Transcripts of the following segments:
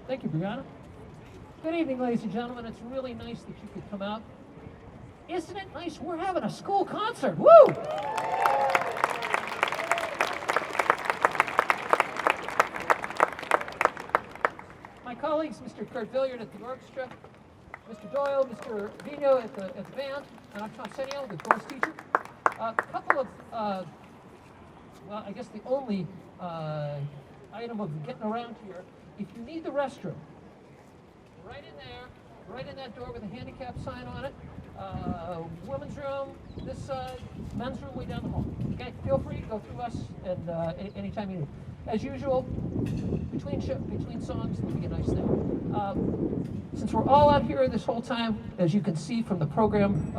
Thank you, Brianna. Good evening, ladies and gentlemen. It's really nice that you could come out. Isn't it nice? We're having a school concert. Woo! My colleagues, Mr. Kurt Villiard at the orchestra, Mr. Doyle, Mr. Vino at the band, and I'm Tom Senio, the chorus teacher. A couple of, well, I guess the only item of getting around here, if you need the restroom, right in there, right in that door with a handicap sign on it, women's room, this side, men's room way down the hall. Okay, feel free to go through us and anytime you need. As usual, between songs, it'll be a nice thing. Since we're all out here this whole time, as you can see from the program,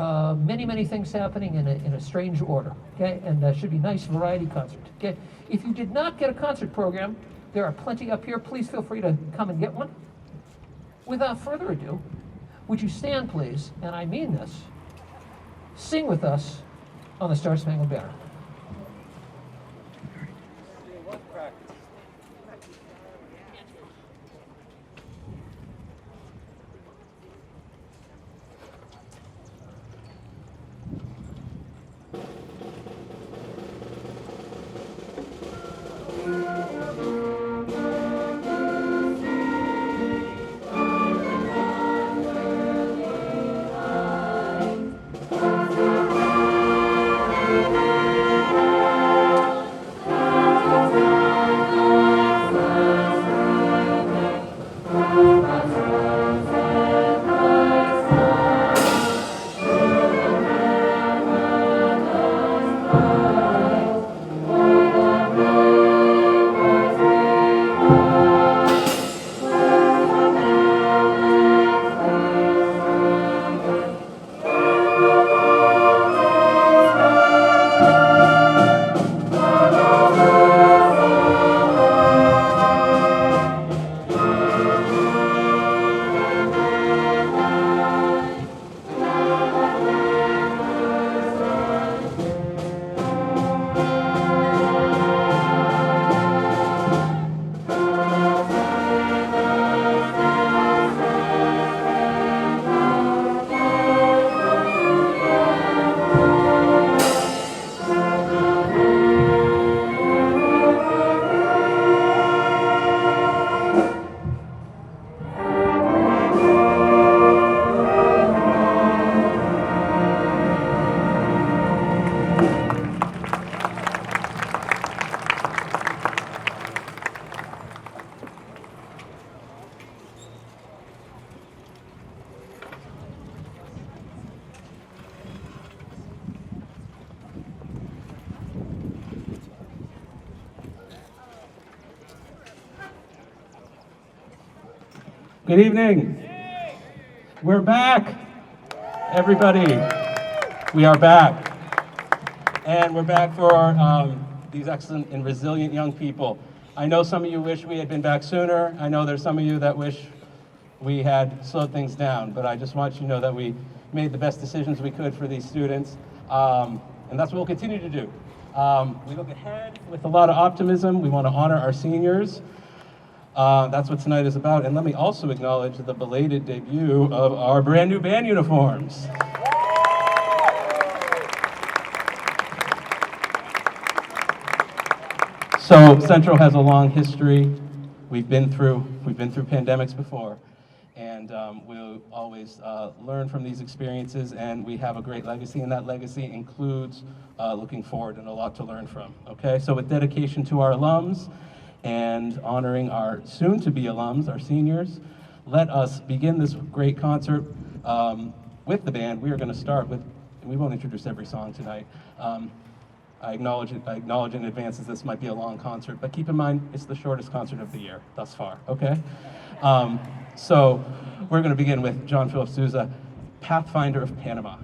many things happening in a strange order. Okay, and should be a nice variety concert. Okay, if you did not get a concert program, there are plenty up here. Please feel free to come and get one. Without further ado, would you stand, please, and I mean this, sing with us on the Star Spangled Banner. Good evening. We're back, everybody. We are back. And we're back for these excellent and resilient young people. I know some of you wish we had been back sooner. I know there's some of you that wish we had slowed things down, but I just want you to know that we made the best decisions we could for these students, and that's what we'll continue to do. We look ahead with a lot of optimism. We want to honor our seniors. That's what tonight is about. And let me also acknowledge the belated debut of our brand new band uniforms. So Central has a long history. We've been through pandemics before, and we'll always learn from these experiences, and we have a great legacy, and that legacy includes looking forward and a lot to learn from. Okay, so with dedication to our alums, and honoring our soon-to-be alums, our seniors, let us begin this great concert with the band. We are going to start with, we won't introduce every song tonight. I acknowledge in advance that this might be a long concert, but keep in mind, it's the shortest concert of the year thus far, okay? So we're going to begin with John Philip Sousa, Pathfinder of Panama.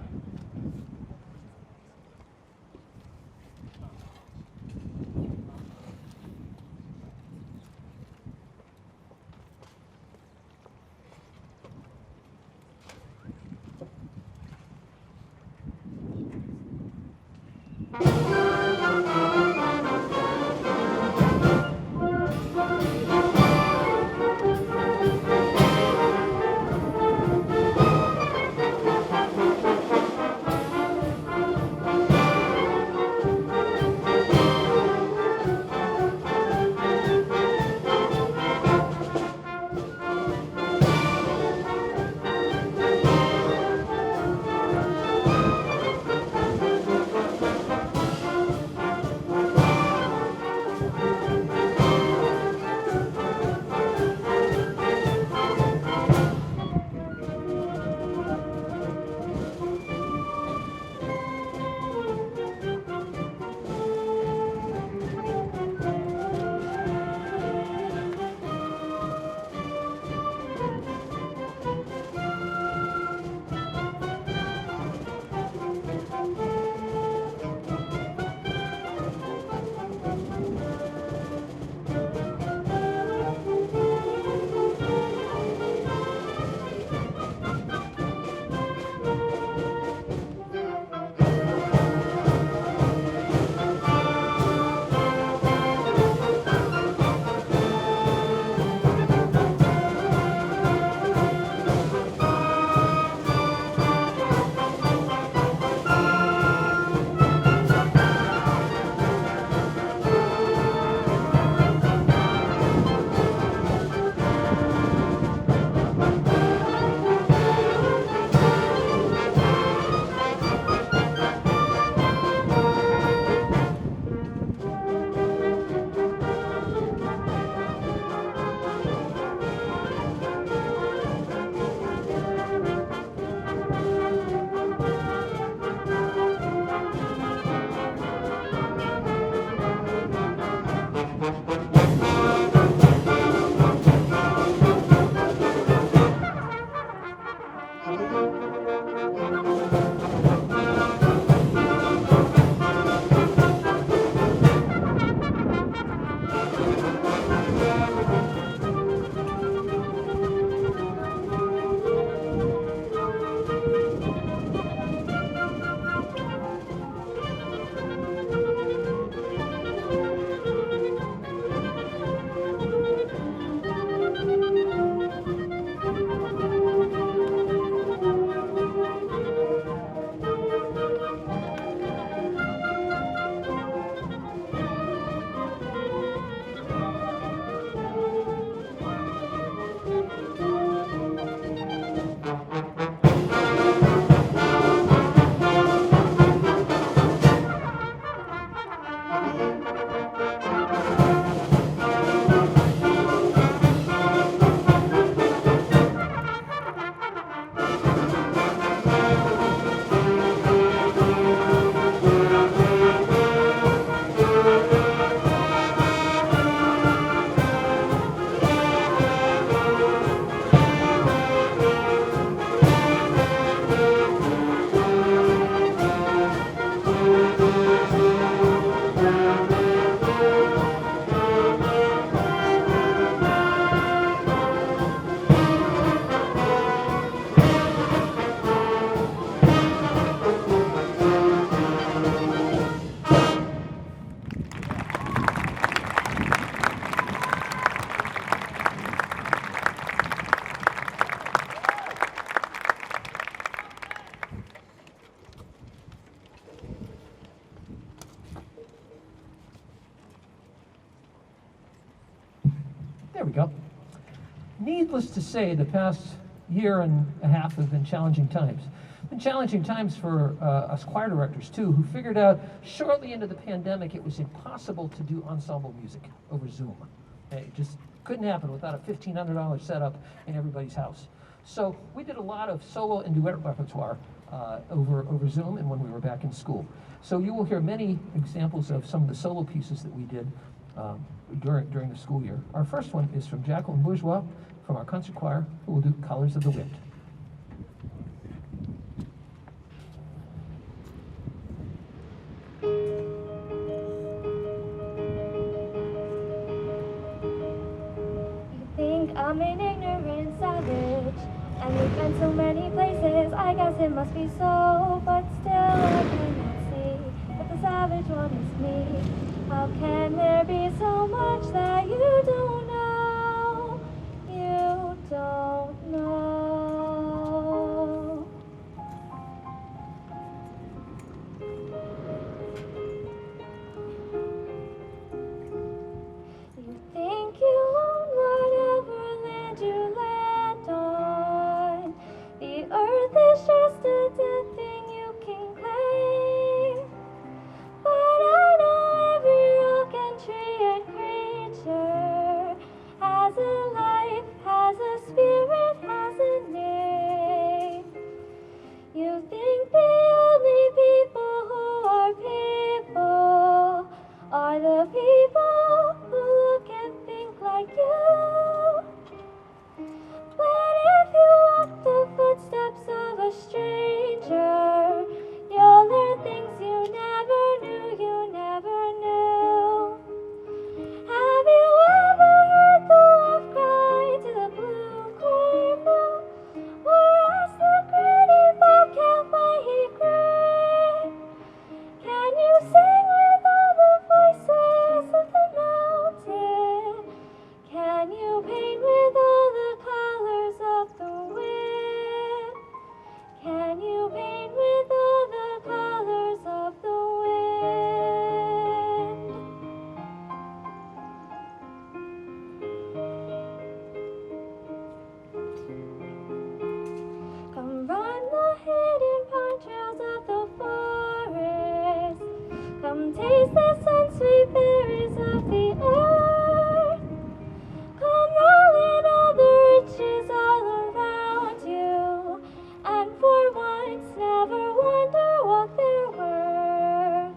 we go. Needless to say, the past year and a half have been challenging times. Been challenging times for us choir directors too, who figured out shortly into the pandemic it was impossible to do ensemble music over Zoom. It just couldn't happen without a $1,500 setup in everybody's house. So we did a lot of solo and duet repertoire over Zoom and when we were back in school. So you will hear many examples of some of the solo pieces that we did during the school year. Our first one is from Jacqueline Bourgeois from our concert choir, who will do Colors of the Wind. You think I'm an ignorant savage, and we've been so many places, I guess it must be so, but still I cannot see that the savage one is me. How can there be so much that you don't know? You don't know. You think you own whatever land you land on. The earth is just a dead thing you can claim. But I know every rock and tree and creature has a life, has a spirit, has a name. You think the only people who are people are the people who look and think like you. But if you walk the footsteps of a stranger, you'll learn things you never knew, you never knew. Have you ever heard the wolf cry to the blue cornmeal? Or asked the grinning bobcat why he cried? Can you sing with all the voices of the mountain? Can you paint with all the colors of the wind? Can you paint with all the colors of the wind? Come run the hidden pine trails of the forest. Come taste the sun-sweet berries of the earth. Come roll in all the riches all around you, and for once never wonder what they're worth.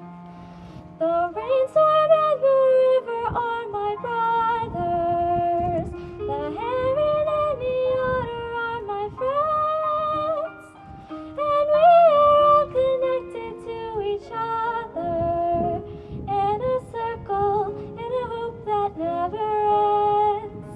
The rainstorm and the river are my brothers. The heron and the otter are my friends. And we are all connected to each other in a circle, in a hoop that never ends.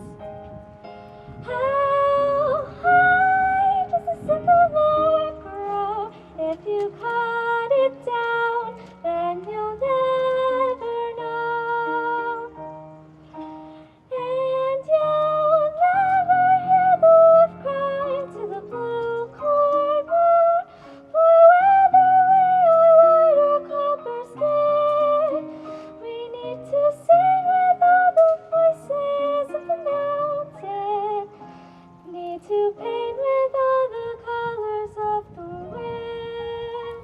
How high does a sycamore grow? If you cut it down, then you'll never know. And you'll never hear the wolf cry to the blue corn moon. For whether we are white or copper skin, we need to sing with all the voices of the mountain. Need to paint with all the colors of the wind.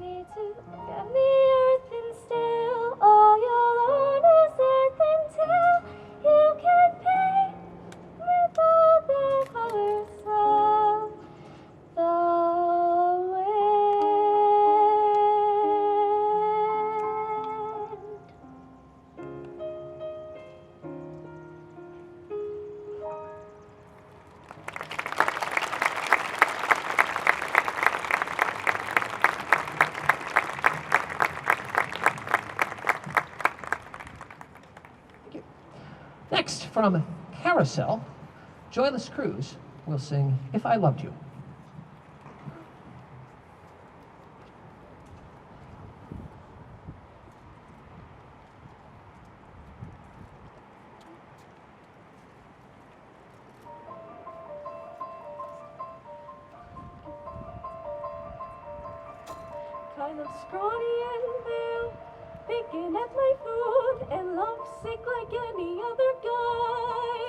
Need to get the earth and still all you'll own is earth until you can paint with all the colors of the wind. Thank you. Next, from Carousel, Joyless Cruz will sing If I Loved You. Kind of scrawny and pale, picking at my food and lovesick like any other guy.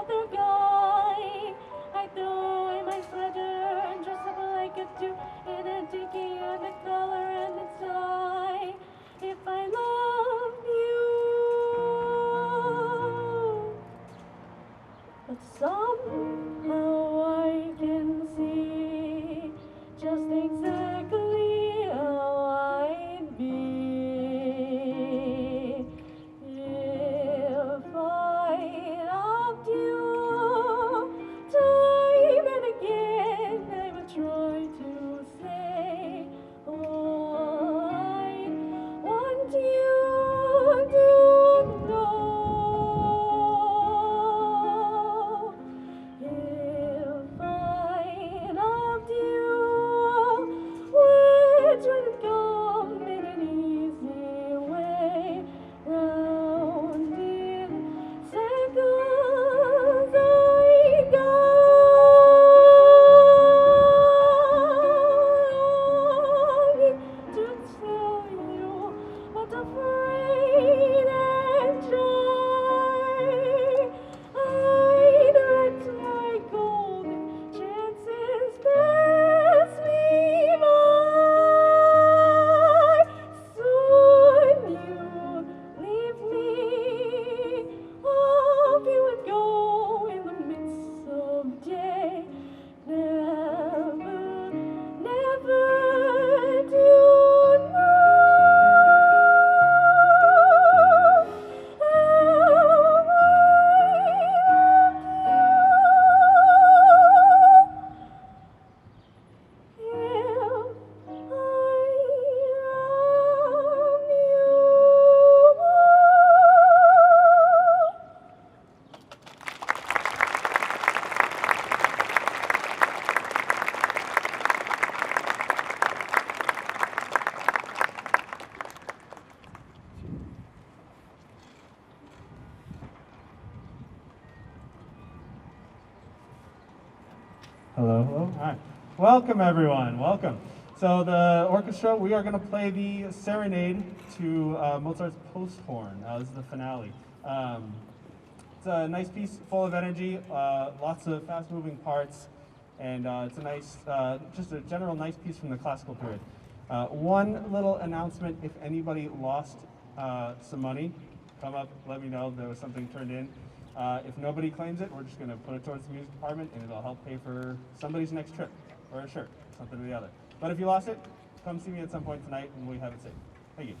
other guy. I throw in my sweater and dress up like a Jew in a dinky and a collar and a tie. If I love you, but somehow I can see just exactly how I'd be if I loved you. Time and again I would try to say, oh, I want you to know. If I loved you, words wouldn't come in an easy way. Round in circles I go, longing to tell you, but afraid and shy. I'd let my golden chances pass me by. Soon you leave me, off you would go in the midst of day. Never, never do know how I loved you. If Hello, hello. Hi. Welcome, everyone. Welcome. So the orchestra, we are going to play the serenade to Mozart's Posthorn. This is the finale. It's a nice piece, full of energy, lots of fast-moving parts, and it's a nice, just a general nice piece from the classical period. One little announcement: if anybody lost some money, come up, let me know. There was something turned in. If nobody claims it, we're just going to put it towards the music department, and it'll help pay for somebody's next trip, or a shirt, something or the other. But if you lost it, come see me at some point tonight, and we have it saved. Thank you.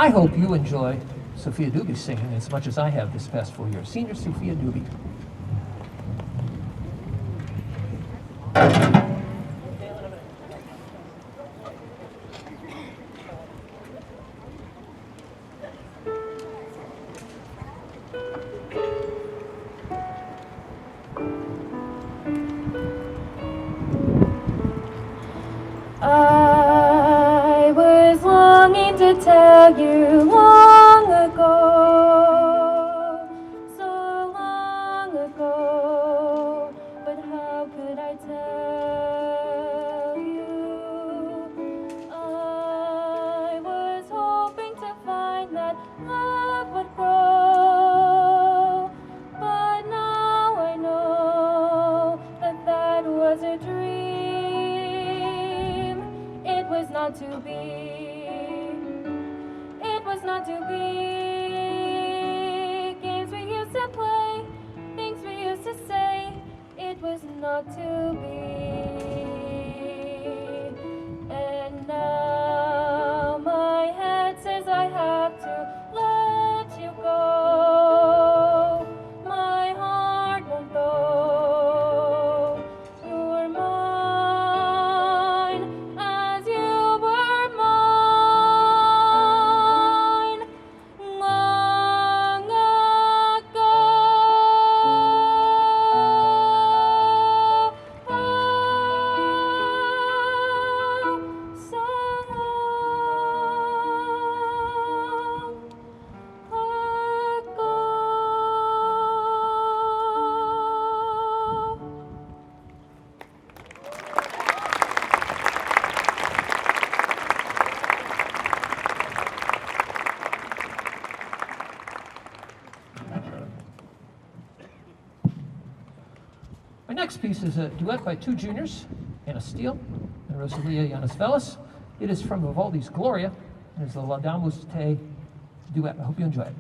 I hope you enjoy Sophia Duby's singing as much as I have this past 4 years. Senior Sophia Duby. I was longing to tell you long ago, so long ago, but how could I tell you? I was hoping to find that love would grow, but now I know that that was a dream. It was not to be. It was not to be. Games we used to play, things we used to say. It was not to be. And now my head says I have to let you go. My heart won't go. You're mine as you were mine long ago. So long ago. My next piece is a duet by two juniors, Anna Steele and Rosalia Yanisvelis. It is from Vivaldi's Gloria, and it's the Laudamus Te duet. I hope you enjoy it.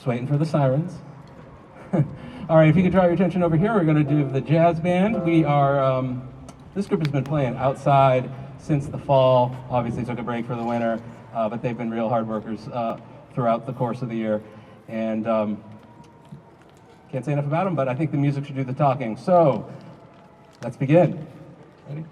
waiting for the sirens. All right, if you could draw your attention over here, we're going to do the jazz band. We are, this group has been playing outside since the fall. Obviously took a break for the winter, but they've been real hard workers throughout the course of the year. And can't say enough about them, but I think the music should do the talking. So, let's begin. Ready?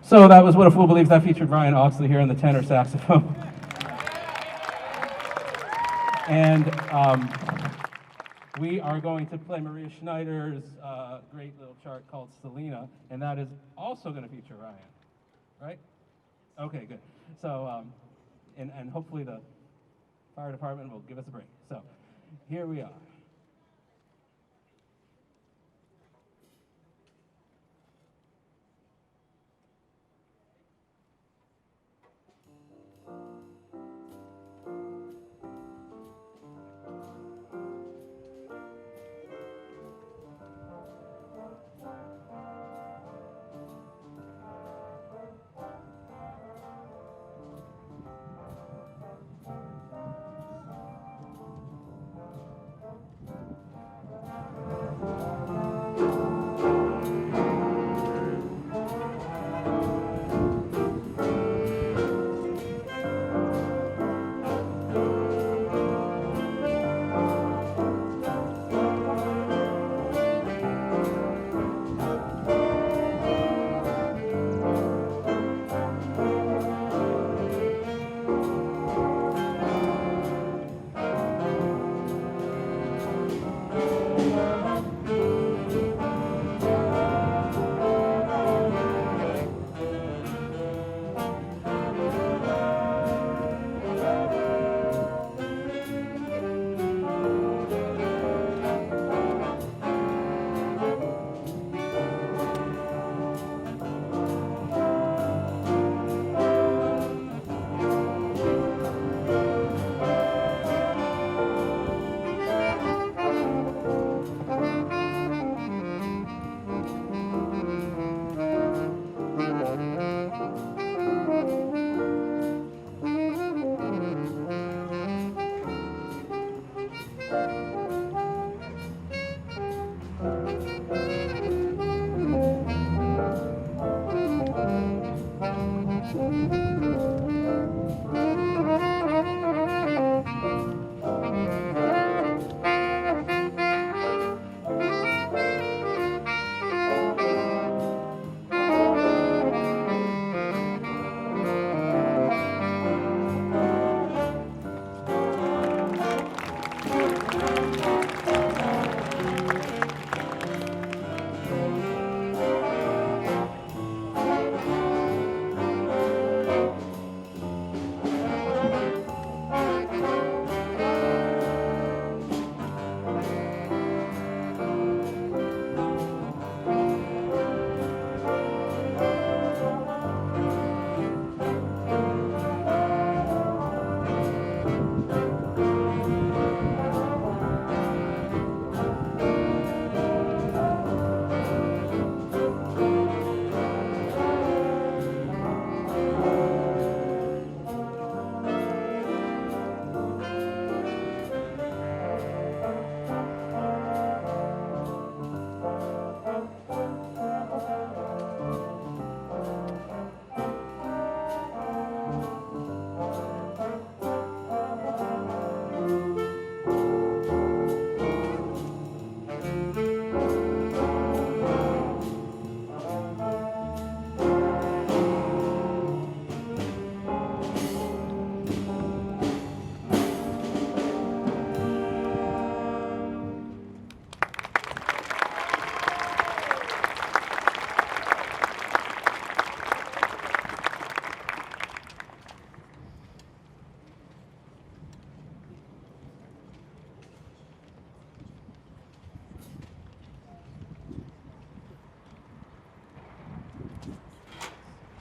So that was What a Fool Believes. That featured Ryan Oxley here on the tenor saxophone. And we are going to play Maria Schneider's great little chart called Selena, and that is also going to feature Ryan, right? Okay, good. So, and hopefully the fire department will give us a break. So, here we are.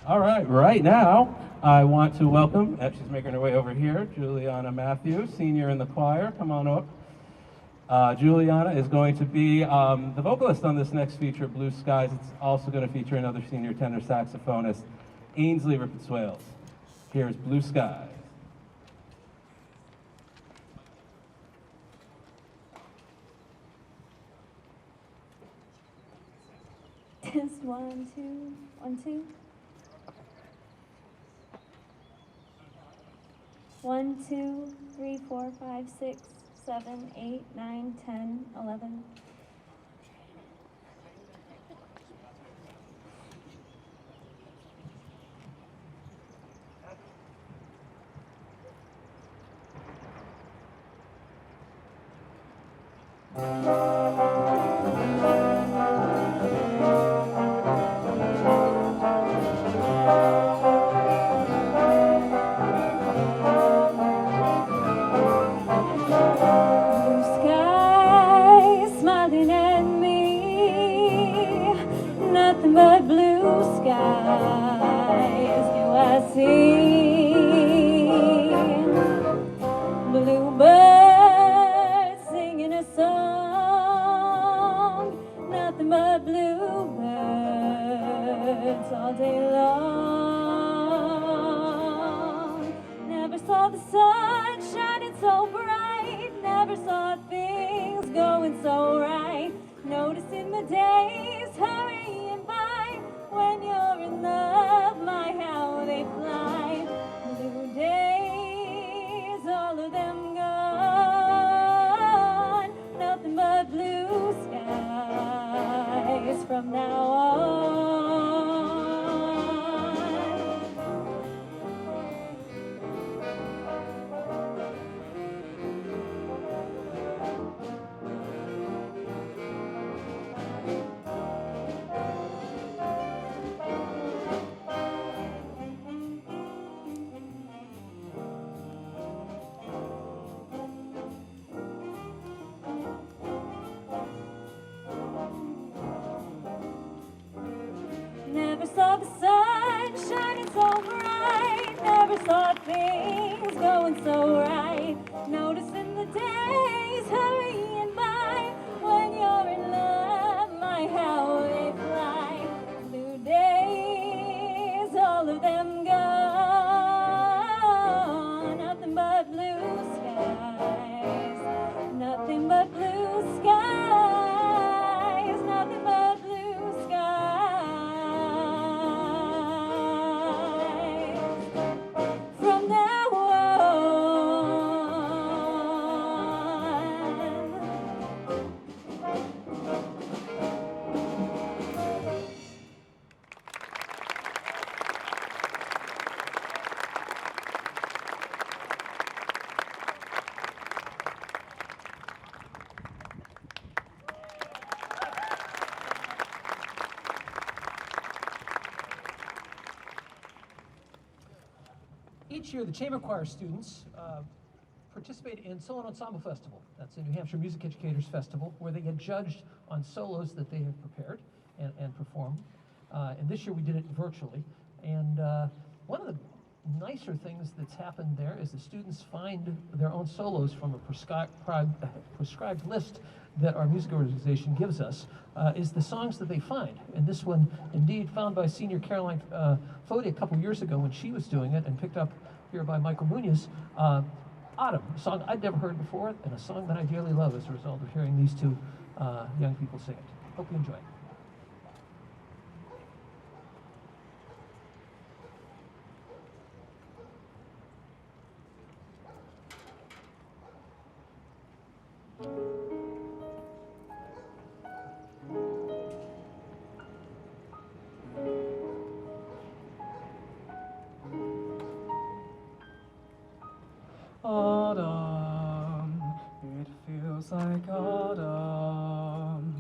All right, right now, I want to welcome, she's making her way over here, Juliana Matthews, senior in the choir. Come on up. Juliana is going to be the vocalist on this next feature, Blue Skies. It's also going to feature another senior tenor saxophonist, Ainsley Rippett-Swales. Here's Blue Skies. Just 1, 2, 1, 2. 1, 2, 3, 4, 5, 6, 7, 8, 9, 10, 11. Blue skies smiling at me, nothing but blue skies do I see. Bluebirds singing a song, nothing but bluebirds all day long. Never saw the sun shining so bright, never saw things going so right. Noticing the days hurrying by, when you're in love, my how they fly. Blue days, all of them gone, nothing but blue skies from now on. Never saw the sun shining so bright, never saw things going so right. Noticing the days hurrying by, when you're in love, my how they fly. Blue days, all of them gone, nothing but blue skies, nothing but blue skies, nothing but blue skies. Each year, the chamber choir students participate in Solo Ensemble Festival. That's a New Hampshire Music Educators Festival, where they get judged on solos that they have prepared and performed. And this year we did it virtually. And one of the nicer things that's happened there is the students find their own solos from a prescribed list that our music organization gives us, is the songs that they find. And this one, indeed, found by senior Caroline Fode a couple years ago when she was doing it, and picked up here by Michael Munoz, Autumn, a song I'd never heard before, and a song that I dearly love as a result of hearing these two young people sing it. Hope you enjoy it. Autumn, it feels like autumn.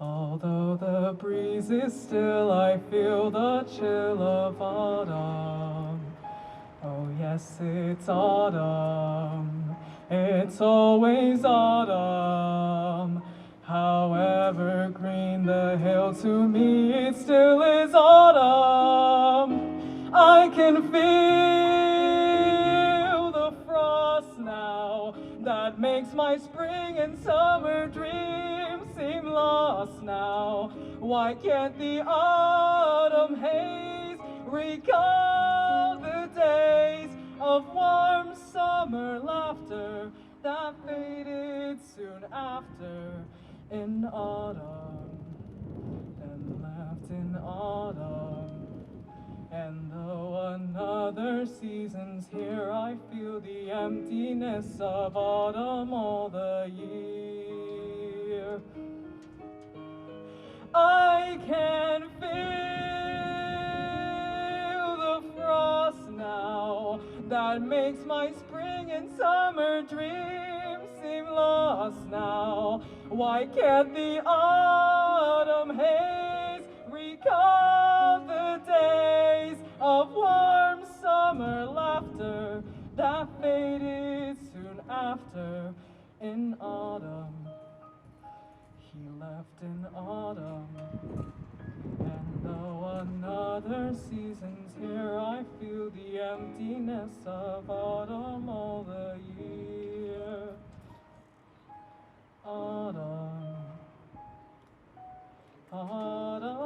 Although the breeze is still, I feel the chill of autumn. Oh yes, it's autumn. It's always autumn. However green the hill, to me it still is autumn. I can feel the frost now that makes my spring and summer dreams seem lost now. Why can't the autumn haze recall the days of warm summer laughter that faded soon after in autumn and left in autumn? And though another season's here, I feel the emptiness of autumn all the year. I can feel the frost now that makes my spring and summer dreams seem lost now. Why can't the autumn haze recall the days of warm summer laughter that faded soon after in autumn? He left in autumn, and though another season's here, I feel the emptiness of autumn all the year. Autumn, autumn.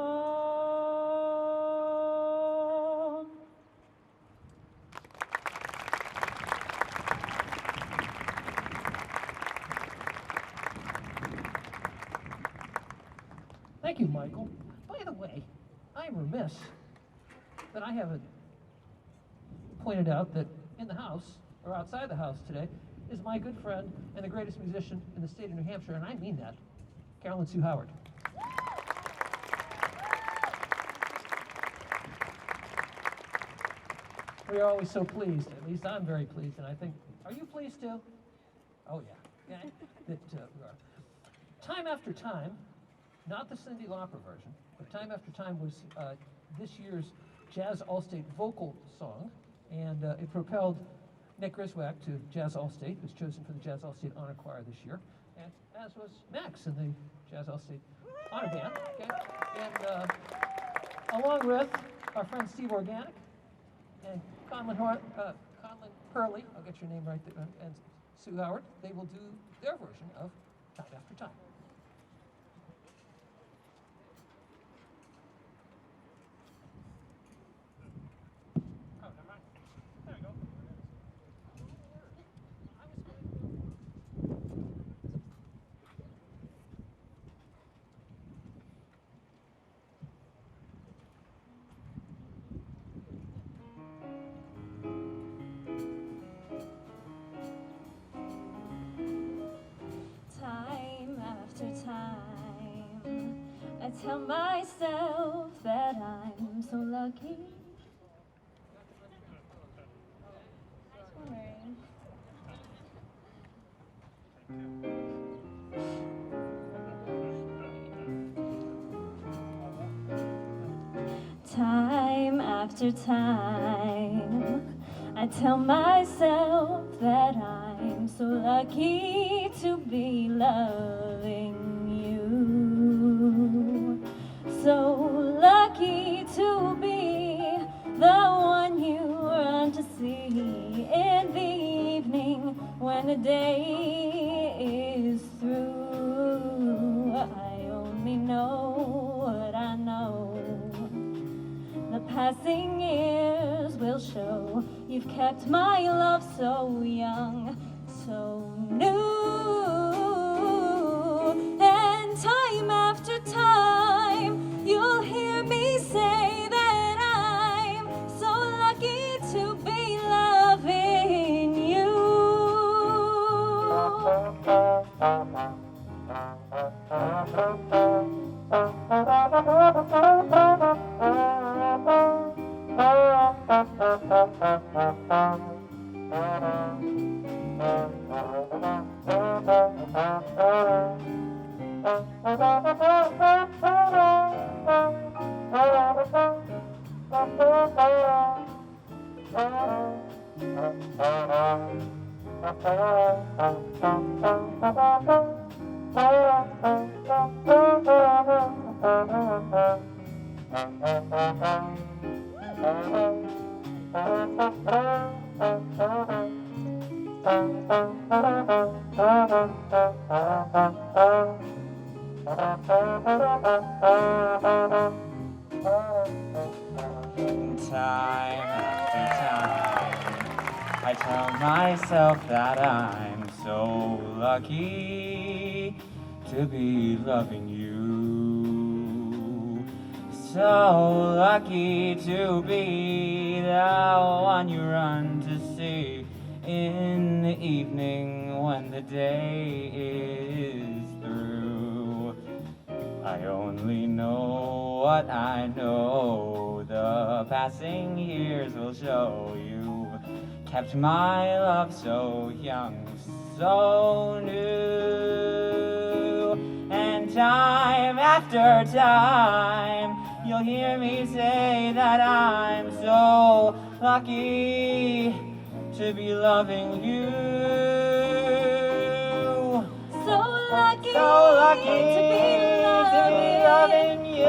Thank you, Michael. By the way, I'm remiss that I haven't pointed out that in the house, or outside the house today, is my good friend and the greatest musician in the state of New Hampshire, and I mean that, Carolyn Sue Howard. We are always so pleased, at least I'm very pleased, and I think, are you pleased too? Oh yeah, that we are. Time After Time, not the Cyndi Lauper version, but Time After Time was this year's Jazz Allstate vocal song, and it propelled Nick Griswack to Jazz Allstate, who's chosen for the Jazz Allstate Honor Choir this year, and as was Max in the Jazz Allstate Honor Band. Okay? And along with our friend Steve Organic and Conlon Hurley, I'll get your name right there, and Sue Howard, they will do their version of Time After Time. I tell myself that I'm so lucky. Time after time, I tell myself that I'm so lucky to be loving you. So lucky to be the one you run to see in the evening when the day is through. I only know what I know. The passing years will show you've kept my love so young, so new. And time after time, you'll hear me say that I'm so lucky to be loving you. Time after time, I tell myself that I'm so lucky to be loving you. So lucky to be the one you run to see in the evening when the day is through. I only know what I know. The passing years will show you kept my love so young, so new. And time after time, you'll hear me say that I'm so lucky to be loving you. So lucky, So lucky to be loving you.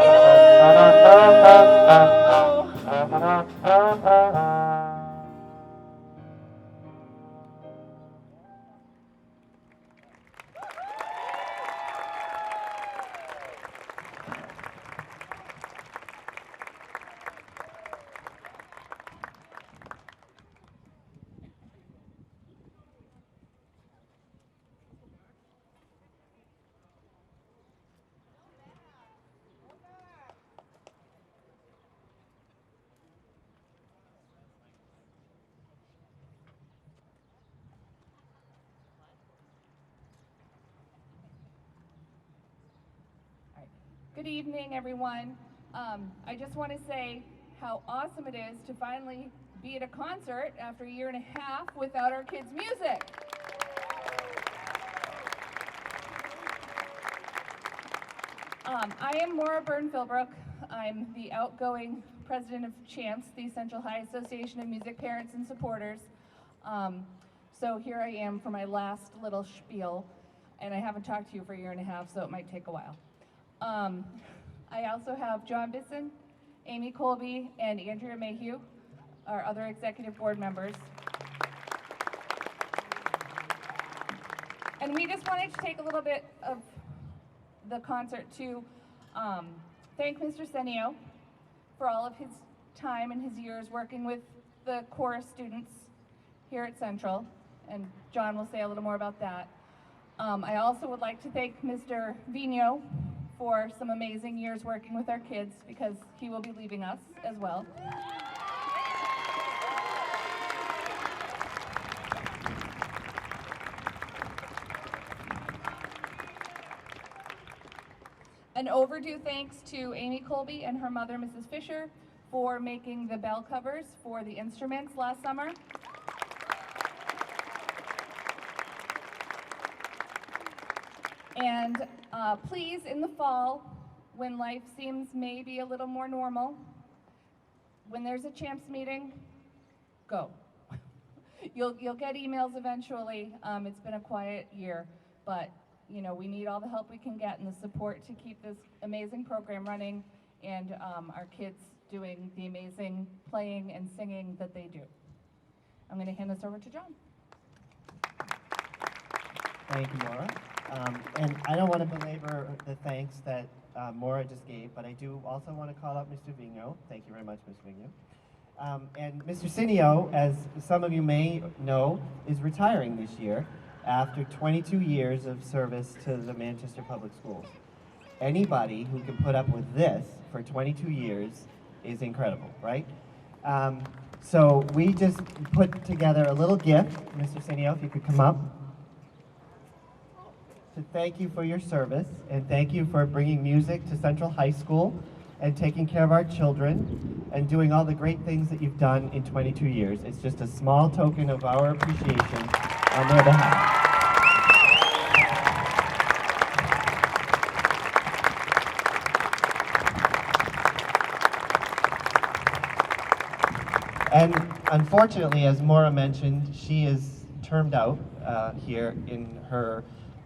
Good evening, everyone. I just want to say how awesome it is to finally be at a concert after a year and a half without our kids' music. I am Maura Byrne-Philbrook. I'm the outgoing president of CHAMPS, the Central High Association of Music Parents and Supporters. So here I am for my last little spiel, and I haven't talked to you for a year and a half, so it might take a while. I also have John Bisson, Amy Colby, and Andrea Mayhew, our other executive board members. And we just wanted to take a little bit of the concert to thank Mr. Senio for all of his time and his years working with the chorus students here at Central, and John will say a little more about that. I also would like to thank Mr. Vino for some amazing years working with our kids, because he will be leaving us as well. An overdue thanks to Amy Colby and her mother, Mrs. Fisher, for making the bell covers for the instruments last summer. And please, in the fall, when life seems maybe a little more normal, when there's a CHAMPS meeting, go. You'll get emails eventually. It's been a quiet year, but you know we need all the help we can get and the support to keep this amazing program running and our kids doing the amazing playing and singing that they do. I'm going to hand this over to John. Thank you, Maura. And I don't want to belabor the thanks that Maura just gave, but I do also want to call out Mr. Vigno. Thank you very much, Mr. Vigno. And Mr. Cineo, as some of you may know, is retiring this year after 22 years of service to the Manchester Public Schools. Anybody who can put up with this for 22 years is incredible, right? So we just put together a little gift. Mr. Cineo, if you could come up. To thank you for your service and thank you for bringing music to Central High School and taking care of our children and doing all the great things that you've done in 22 years. It's just a small token of our appreciation on their behalf. And unfortunately, as Maura mentioned, she is termed out here in her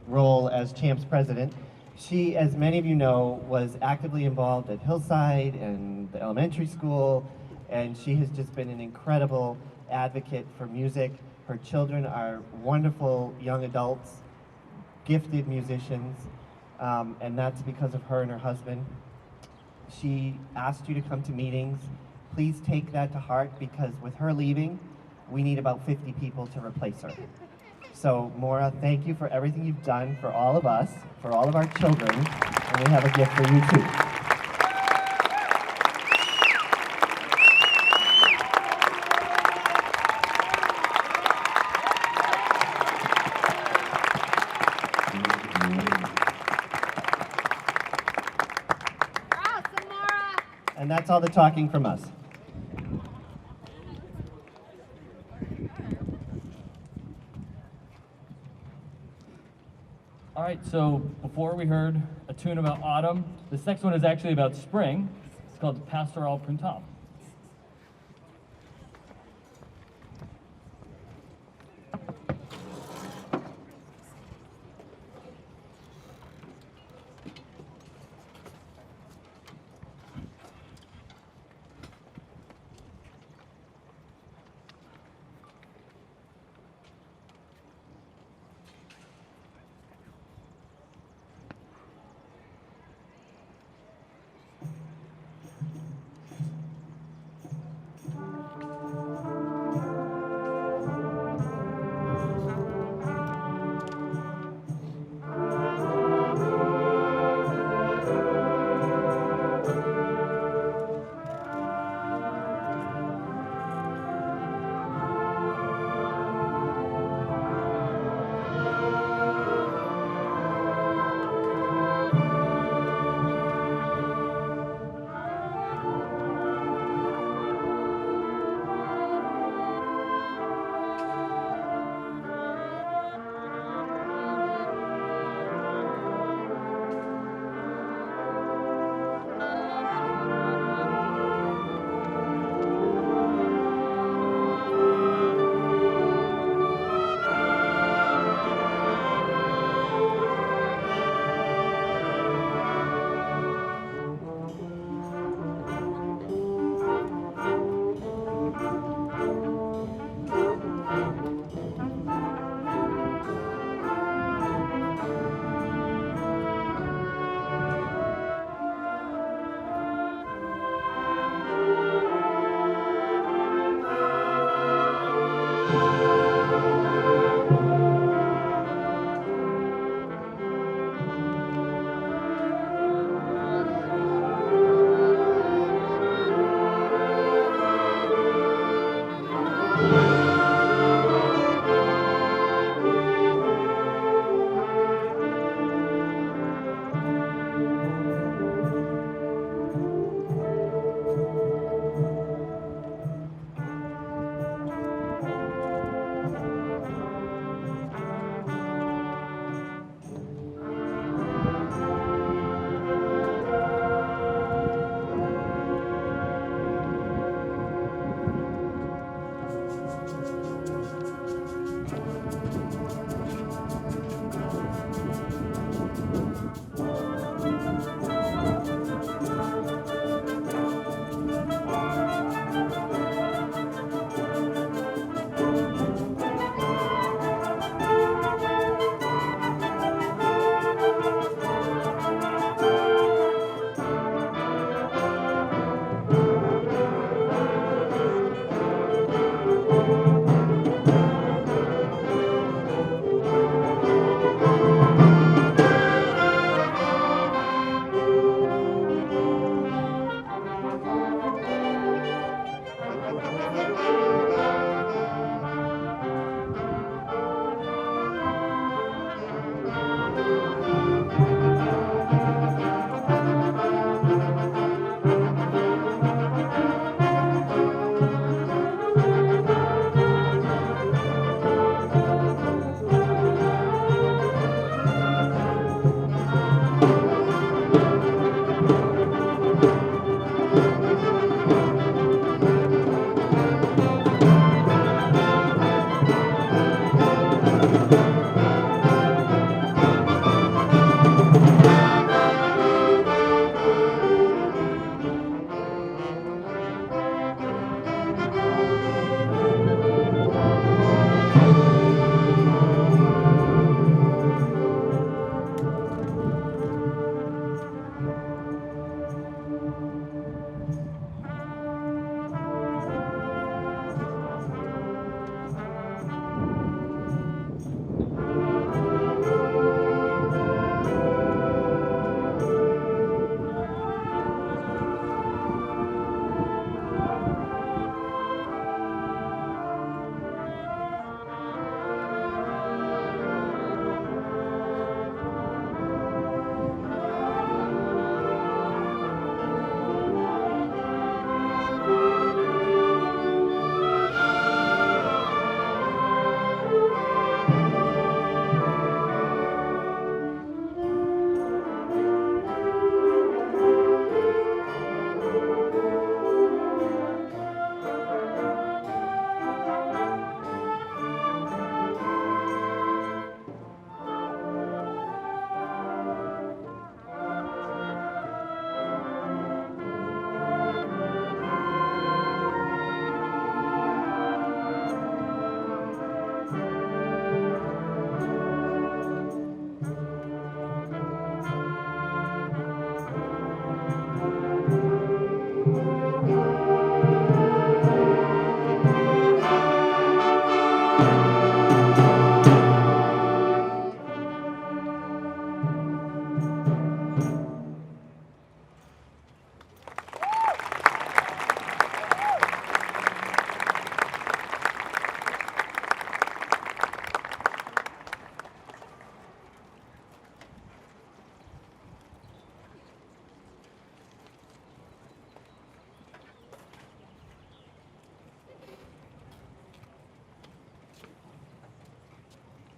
role as Champs president. She, as many of you know, was actively involved at Hillside and the elementary school, and she has just been an incredible advocate for music. Her children are wonderful young adults, gifted musicians, and that's because of her and her husband. She asked you to come to meetings. Please take that to heart because with her leaving, we need about 50 people to replace her. So, Maura, thank you for everything you've done for all of us, for all of our children, and we have a gift for you too. Awesome, Maura. And that's all the talking from us. All right, so before we heard a tune about autumn, this next one is actually about spring. It's called Pastoral Printemps.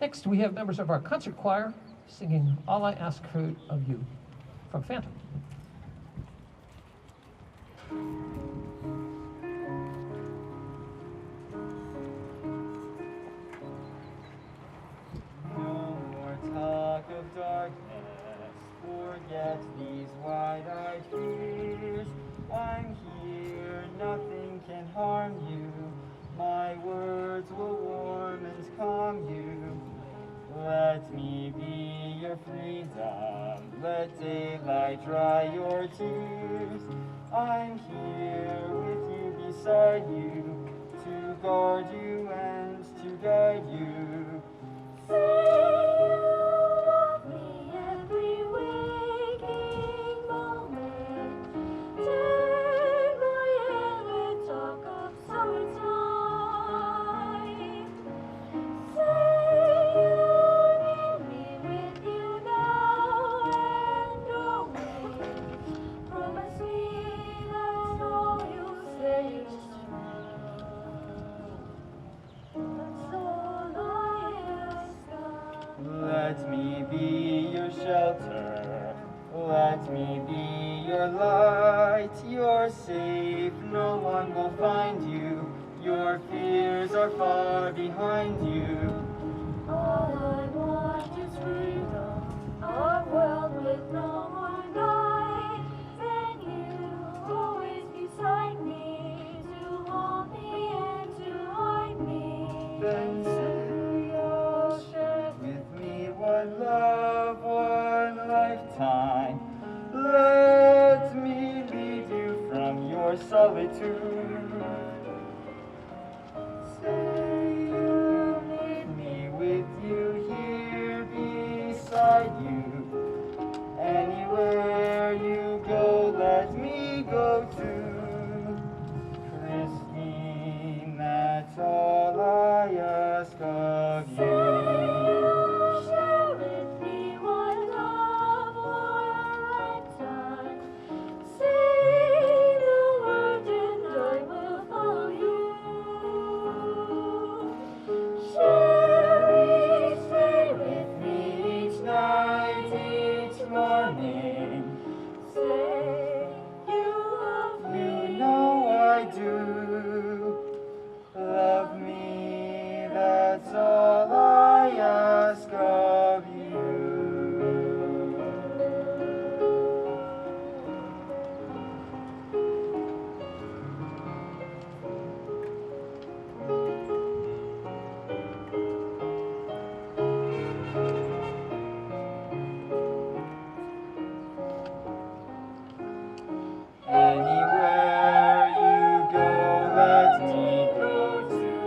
Next, we have members of our concert choir singing All I Ask of You from Phantom. No more talk of darkness, forget these wide-eyed fears. I'm here, nothing can harm you. My words will warm and calm you. Let me be your freedom, let daylight dry your tears. I'm here with you, beside you, to guard you and to guide you. Say you love me every waking moment. Take my hand, we talk of summertime. Say you'll need me with you now and always. Promise me that's all you'll say is true. That's all I ask of. Let me be your shelter, let me be your light. You're safe, no one will find you. Your fears are far behind you. All I want is freedom, a world with no more night. And you always beside me, to hold me and to hide me. Then say you'll share with me one love, one lifetime. Let me lead you from your solitude. Say you'll need me with you here beside you. Anywhere you go, let me go too. Christine, that's all I ask of you. Share with me one love or a lifetime. Say the word and I will follow you. Sherry, stay with me each night, each morning. Say you love me. You know I do. Love me, that's all I ask of you. Anywhere you go, let me go too.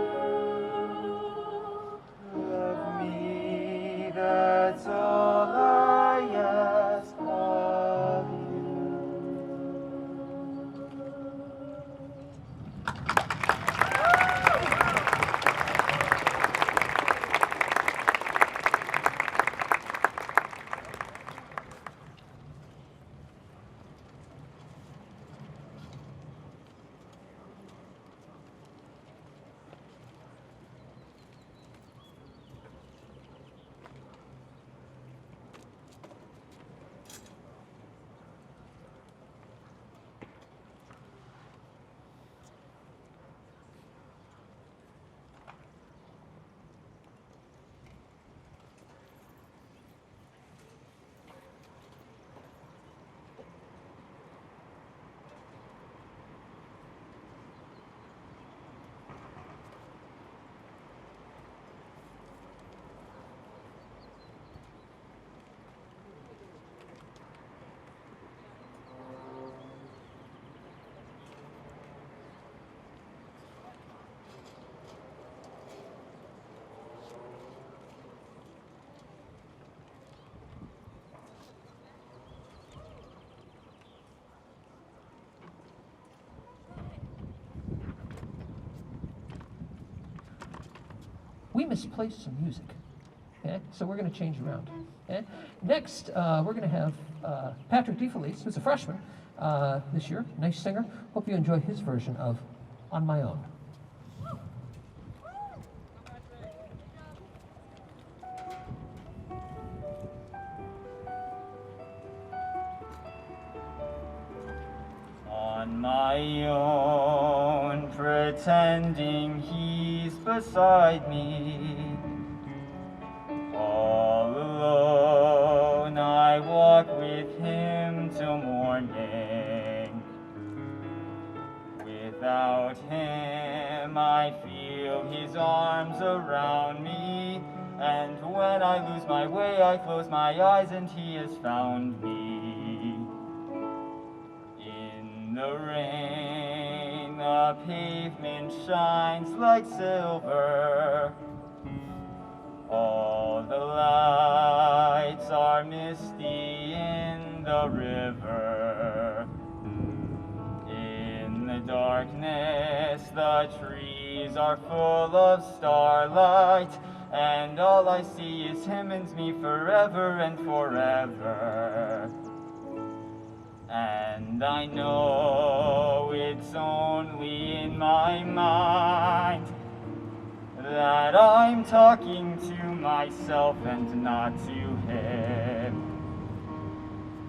we misplaced some music. Okay? So we're going to change around. Okay? Next, we're going to have Patrick DeFelice, who's a freshman this year, nice singer. Hope you enjoy his version of On My Own. On my own, pretending he's beside me. All alone, I walk with him till morning. Without him, I feel his arms around me. And when I lose my way, I close my eyes and he has found me. In the rain, the pavement shines like silver. All the lights are misty in the river. In the darkness, the trees are full of starlight, and all I see is him and me forever and forever. And I know it's only in my mind that I'm talking to myself and not to him.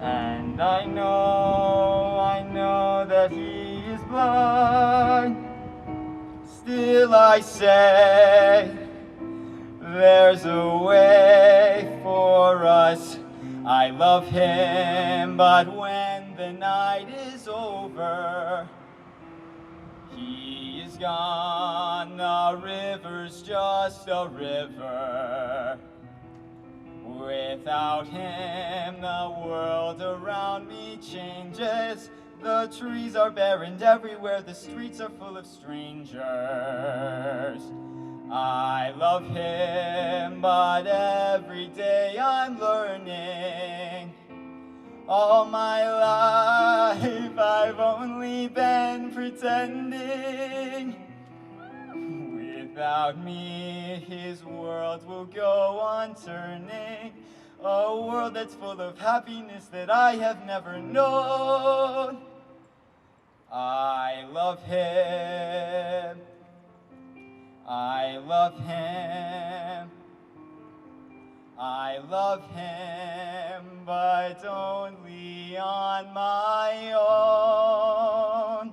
And I know that he is blind. Still I say, there's a way for us. I love him, but when the night is over, he is gone. The river's just a river. Without him, the world around me changes. The trees are bare and everywhere the streets are full of strangers. I love him, but every day I'm learning. All my life I've only been pretending. Without me, his world will go on turning. A world that's full of happiness that I have never known. I love him. I love him. I love him, but only on my own.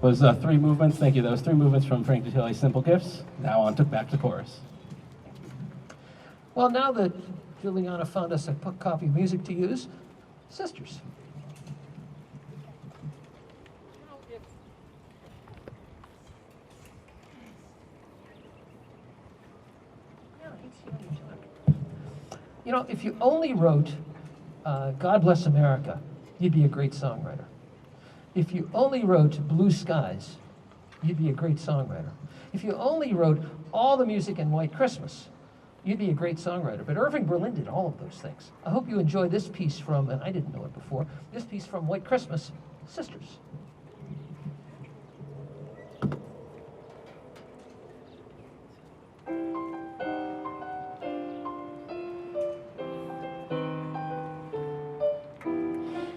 Those three movements, thank you. Those three movements from Frank Detilli's Simple Gifts. Now on to back to chorus. Well, now that Juliana found us a copy of music to use, Sisters. You know, if you only wrote God Bless America, you'd be a great songwriter. If you only wrote Blue Skies, you'd be a great songwriter. If you only wrote all the music in White Christmas, you'd be a great songwriter. But Irving Berlin did all of those things. I hope you enjoy this piece from, and I didn't know it before, this piece from White Christmas, Sisters.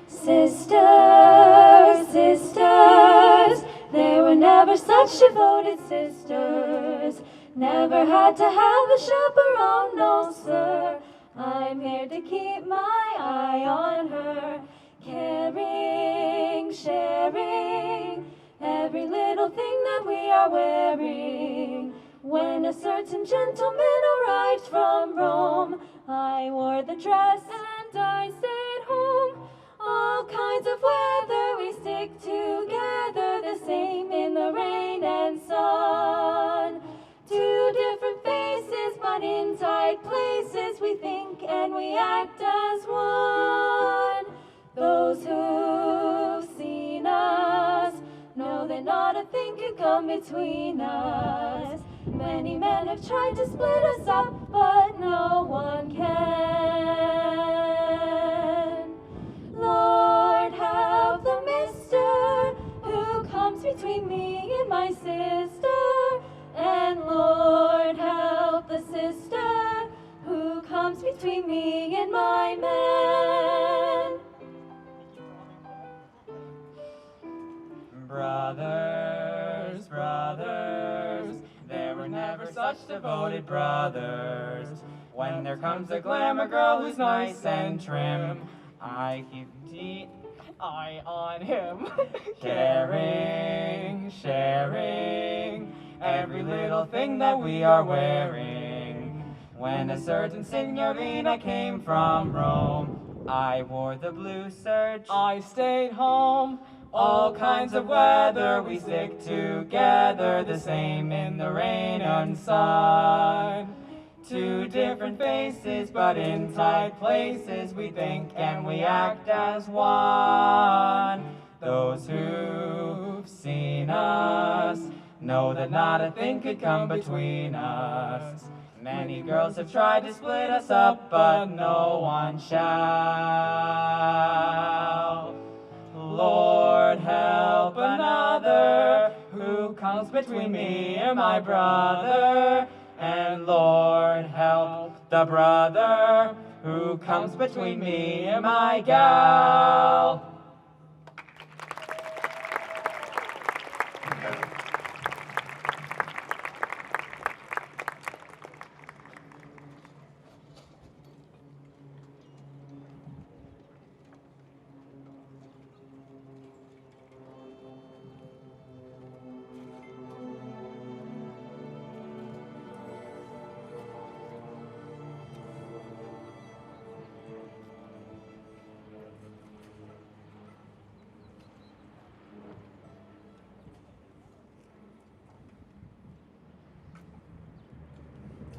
Sisters, sisters, they were never such devoted sisters. Never had to have a chaperone, no sir. I'm here to keep my eye on her. Caring, sharing, every little thing that we are wearing. When a certain gentleman arrived from Rome, I wore the dress and I stayed home. All kinds of weather, we stick together, the same in the rain and sun. Two different faces, but in tight places, we think and we act as one. Those who've seen us know that not a thing can come between us. Many men have tried to split us up, but no one can. Lord, help the mister who comes between me and my sister. And Lord, help the sister who comes between me and my man. Brothers, brothers, there were never such devoted brothers. When there comes a glamour girl who's nice and trim, I keep the eye on him. Caring, sharing, every little thing that we are wearing. When a certain signorina came from Rome, I wore the blue serge, I stayed home. All kinds of weather, we stick together, the same in the rain and sun. Two different faces, but in tight places, we think and we act as one. Those who've seen us know that not a thing could come between us. Many girls have tried to split us up, but no one shall. Lord, help another who comes between me and my brother. And Lord, help the brother who comes between me and my gal.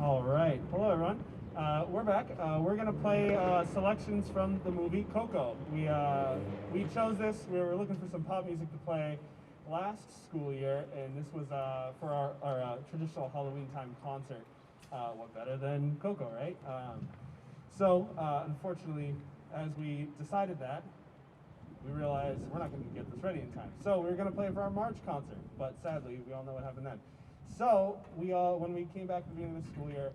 All right. Hello, everyone. We're back. We're going to play selections from the movie Coco. We chose this. We were looking for some pop music to play last school year, and this was for our traditional Halloween time concert. What better than Coco, right? So, unfortunately, as we decided that, we realized we're not going to get this ready in time. So we were going to play it for our March concert, but sadly, we all know what happened then. So when we came back at the beginning of the school year,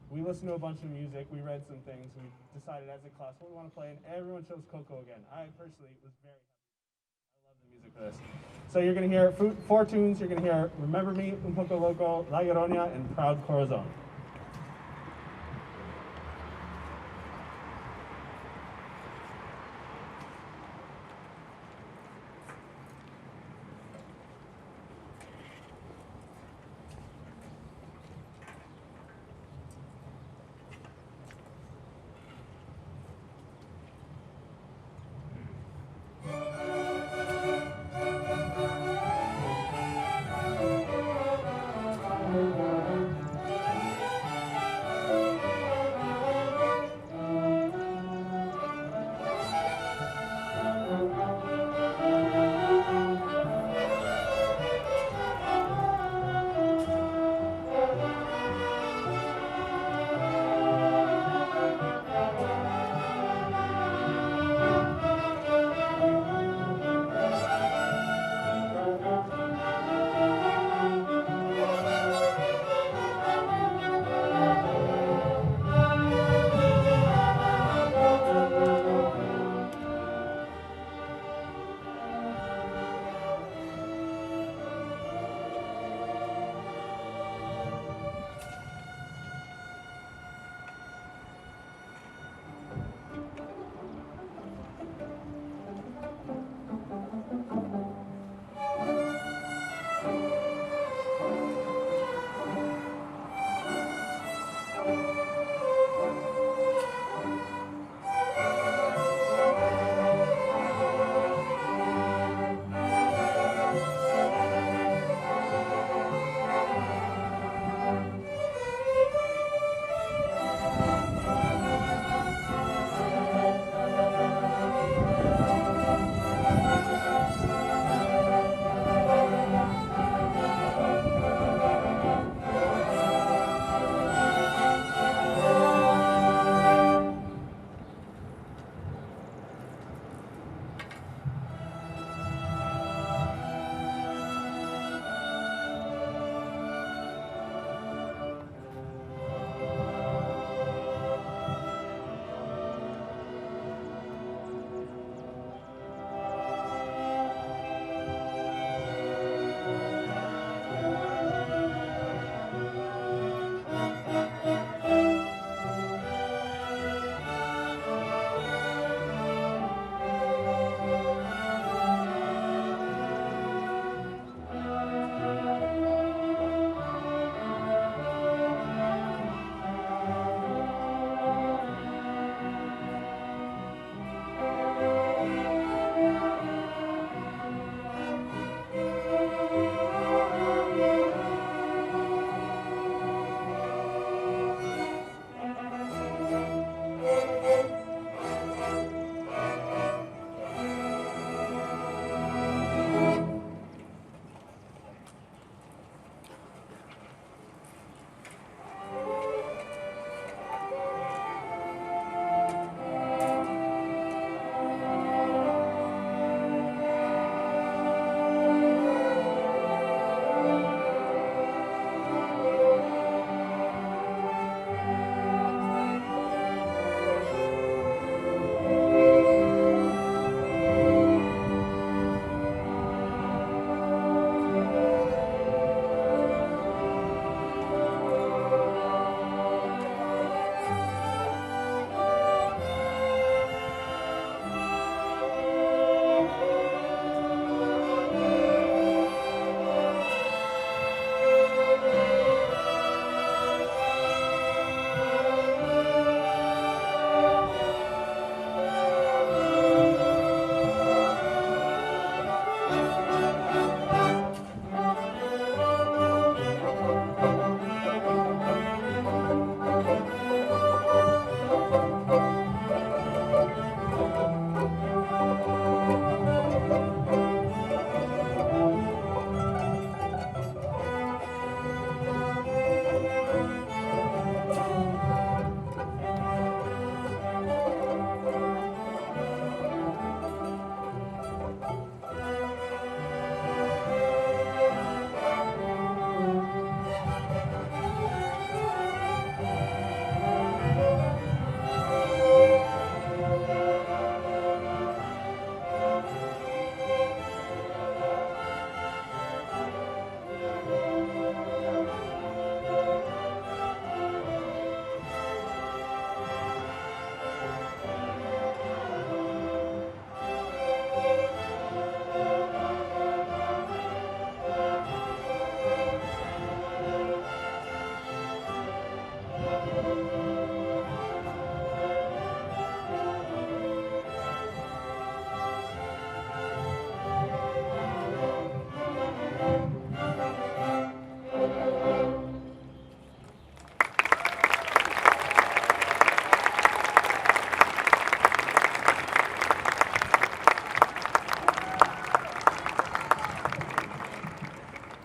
we listened to a bunch of music, we read some things, we decided as a class what we want to play, and everyone chose Coco again. I personally was very happy. I love the music for this. So you're going to hear four tunes. You're going to hear Remember Me, Un Poco Loco, La Llorona, and Proud Corazon.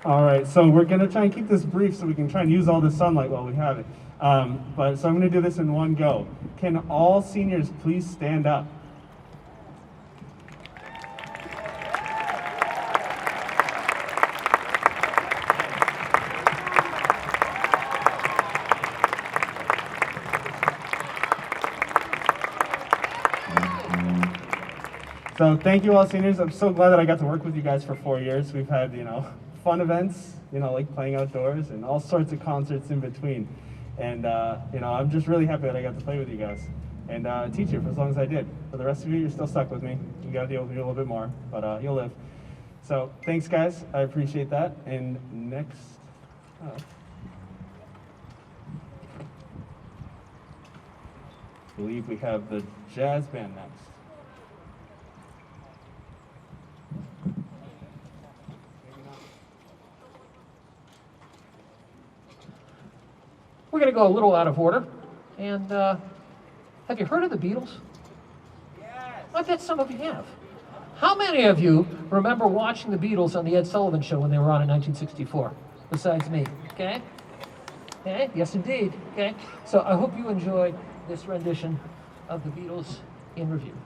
All right, so we're gonna try and keep this brief so we can try and use all the sunlight while we have it. So I'm gonna do this in one go. Can all seniors please stand up? So thank you all seniors. I'm so glad that I got to work with you guys for 4 years. We've had, fun events, like playing outdoors and all sorts of concerts in between. And, I'm just really happy that I got to play with you guys and teach you for as long as I did. For the rest of you, you're still stuck with me. You got to deal with me a little bit more, but you'll live. So thanks, guys. I appreciate that. And next up, I believe we have the jazz band next. We're going to go a little out of order. And have you heard of the Beatles? Yes. I bet some of you have. How many of you remember watching the Beatles on the Ed Sullivan Show when they were on in 1964? Besides me, okay? Okay, yes indeed, okay? So I hope you enjoyed this rendition of the Beatles in review.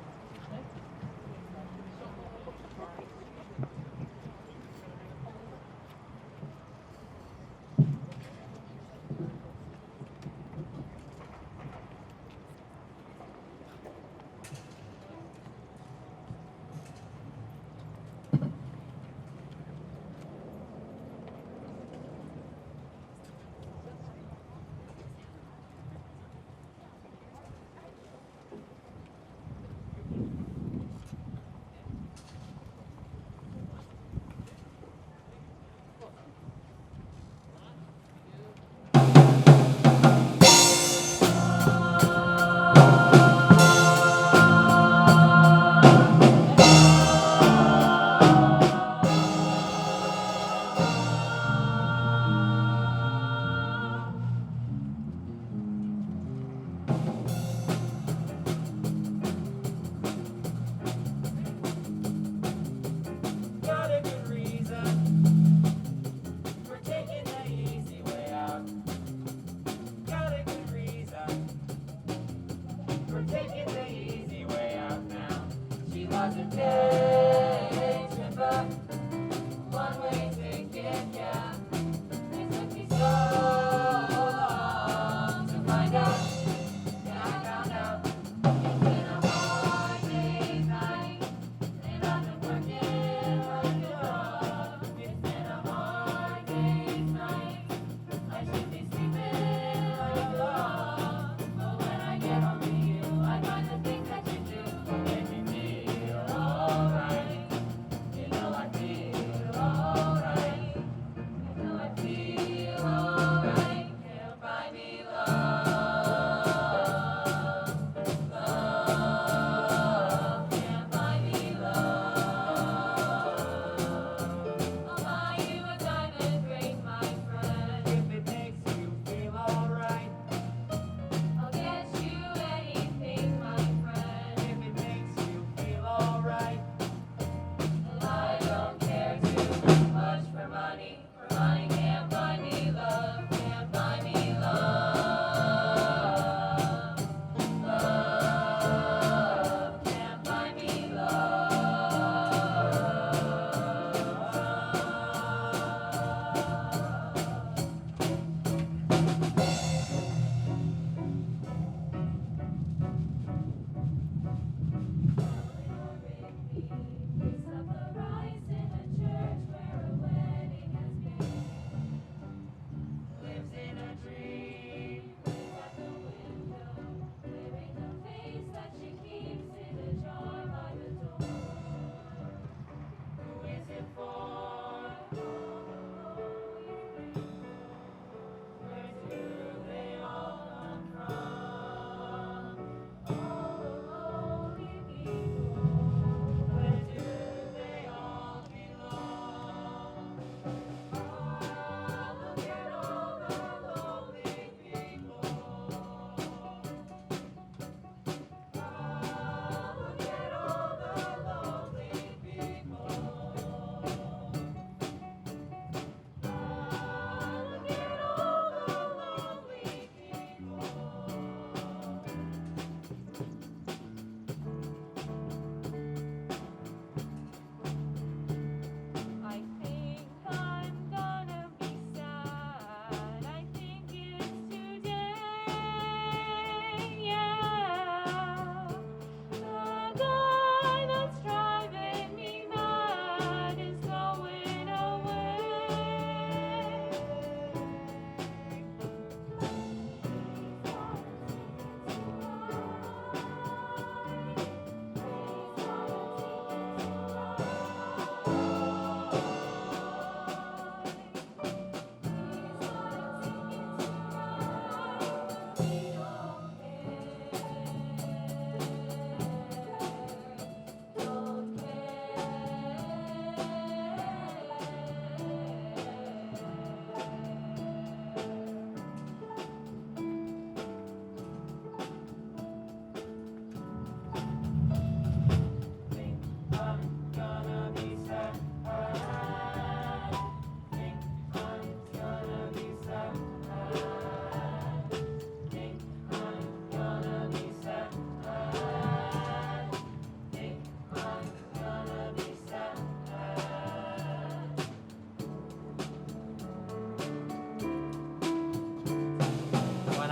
Got a good reason for taking the easy way out. Got a good reason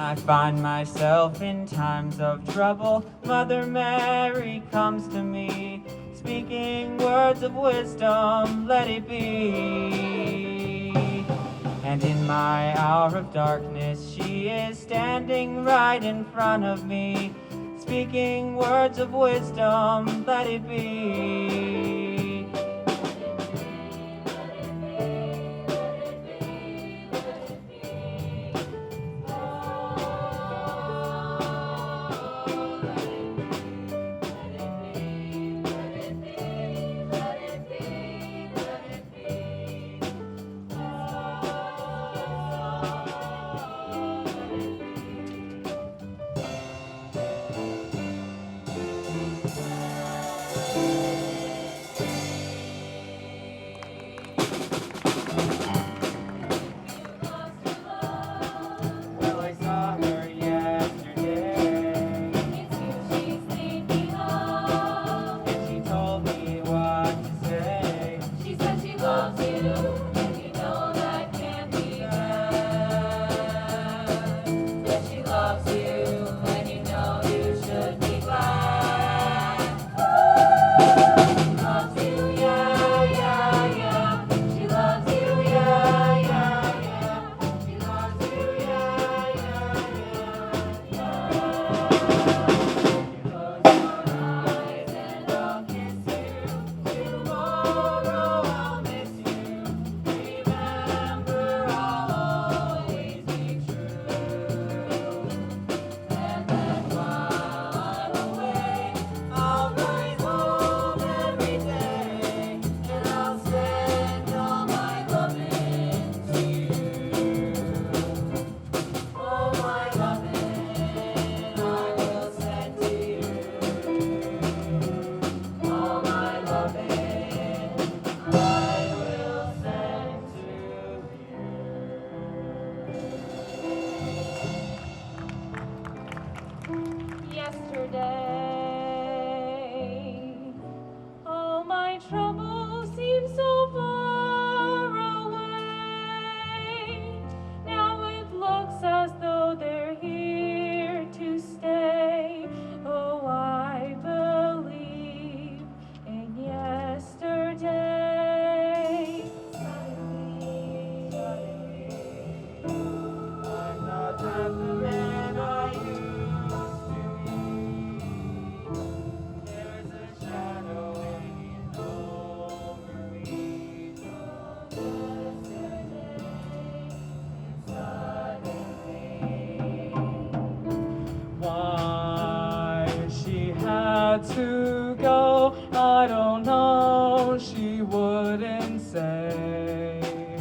I find myself in times of trouble, Mother Mary comes to me, speaking words of wisdom, let it be. And in my hour of darkness, she is standing right in front of me, speaking words of wisdom, let it be. To go, I don't know, she wouldn't say.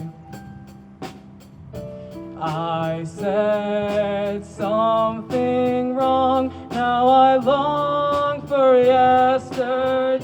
I said something wrong, now I long for yesterday.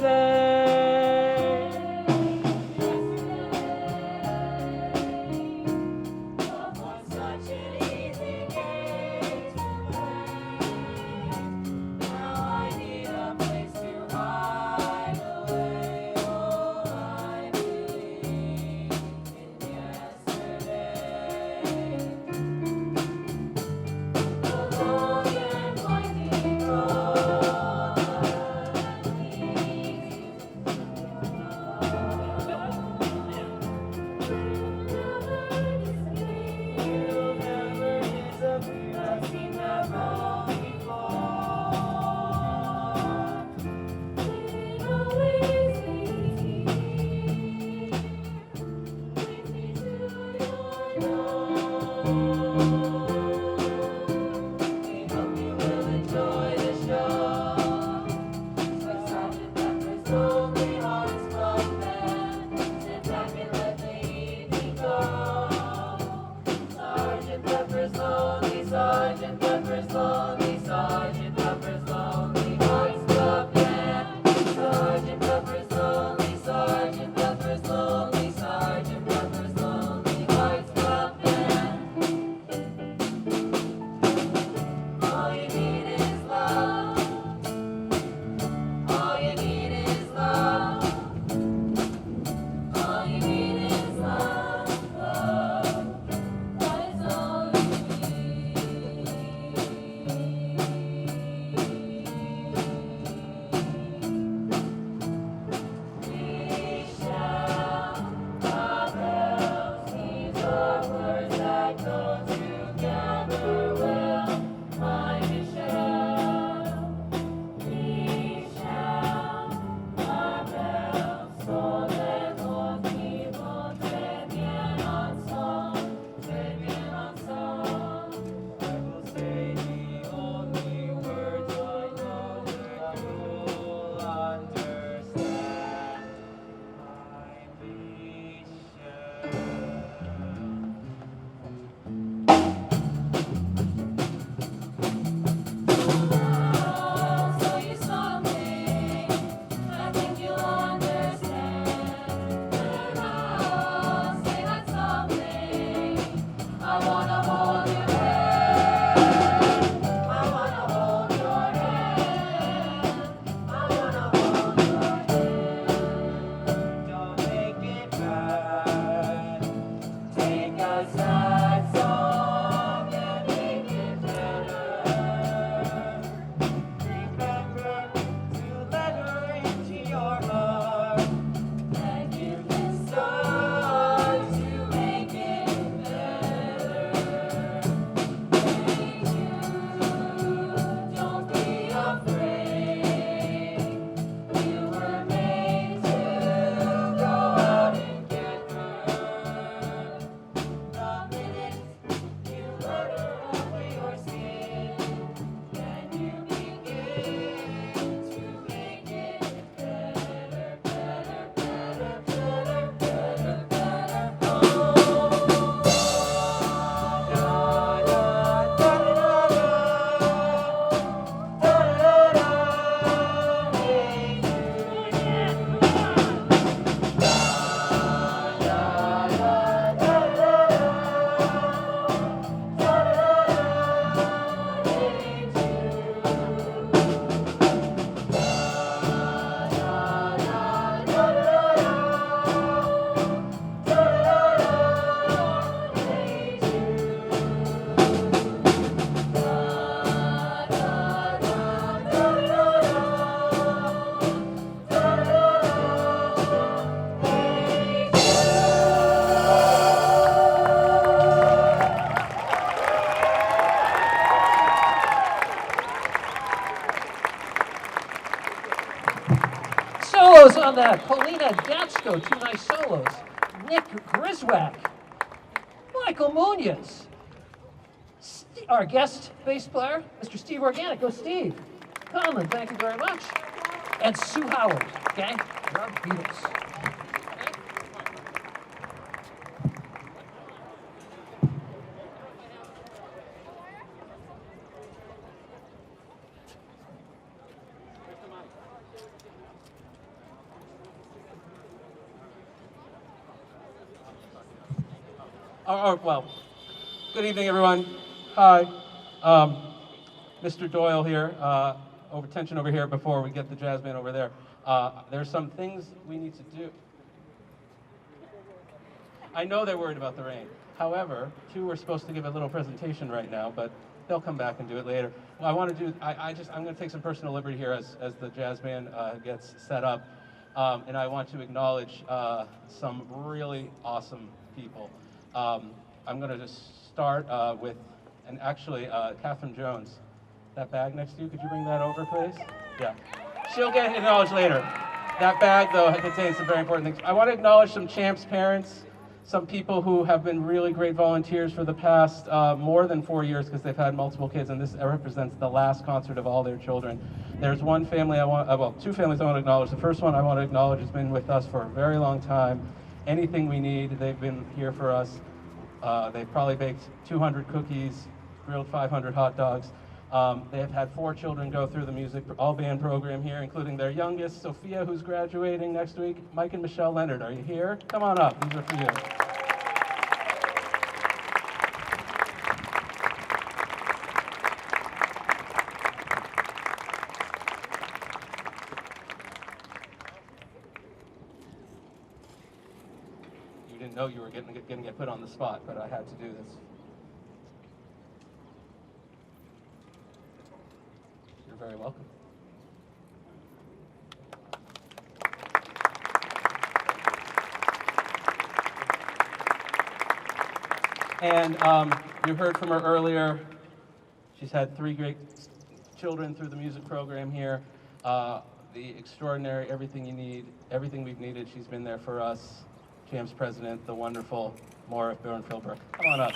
Long and winding road. solos on that. Paulina Datsko, 2 nice solos. Nick Griswack. Michael Munoz. Our guest bass player, Mr. Steve Organic. Go, Steve. Conlon, thank you very much. And Sue Howard, okay? Love Beatles. Okay? Well, good evening, everyone. Hi. Mr. Doyle here. Tension over here before we get the jazz band over there. There's some things we need to do. I know they're worried about the rain. However, two are supposed to give a little presentation right now, but they'll come back and do it later. Well, I want to do, I'm going to take some personal liberty here as the jazz band gets set up. And I want to acknowledge some really awesome people. I'm going to just start with, and actually, Catherine Jones. That bag next to you, could you bring that over, please? Yeah. She'll get acknowledged later. That bag, though, contains some very important things. I want to acknowledge some Champs parents, some people who have been really great volunteers for the past more than 4 years because they've had multiple kids, and this represents the last concert of all their children. There's one family two families I want to acknowledge. The first one I want to acknowledge has been with us for a very long time. Anything we need, they've been here for us. They've probably baked 200 cookies, grilled 500 hot dogs. They have had 4 children go through the music all band program here, including their youngest, Sophia, who's graduating next week. Mike and Michelle Leonard, are you here? Come on up, these are for you. You didn't know you were going to get put on the spot, but I had to do this. Very welcome. And you heard from her earlier. She's had 3 great children through the music program here. The extraordinary, everything you need, everything we've needed, she's been there for us. Champs president, the wonderful Maura Bjorn-Philbrook. Come on up.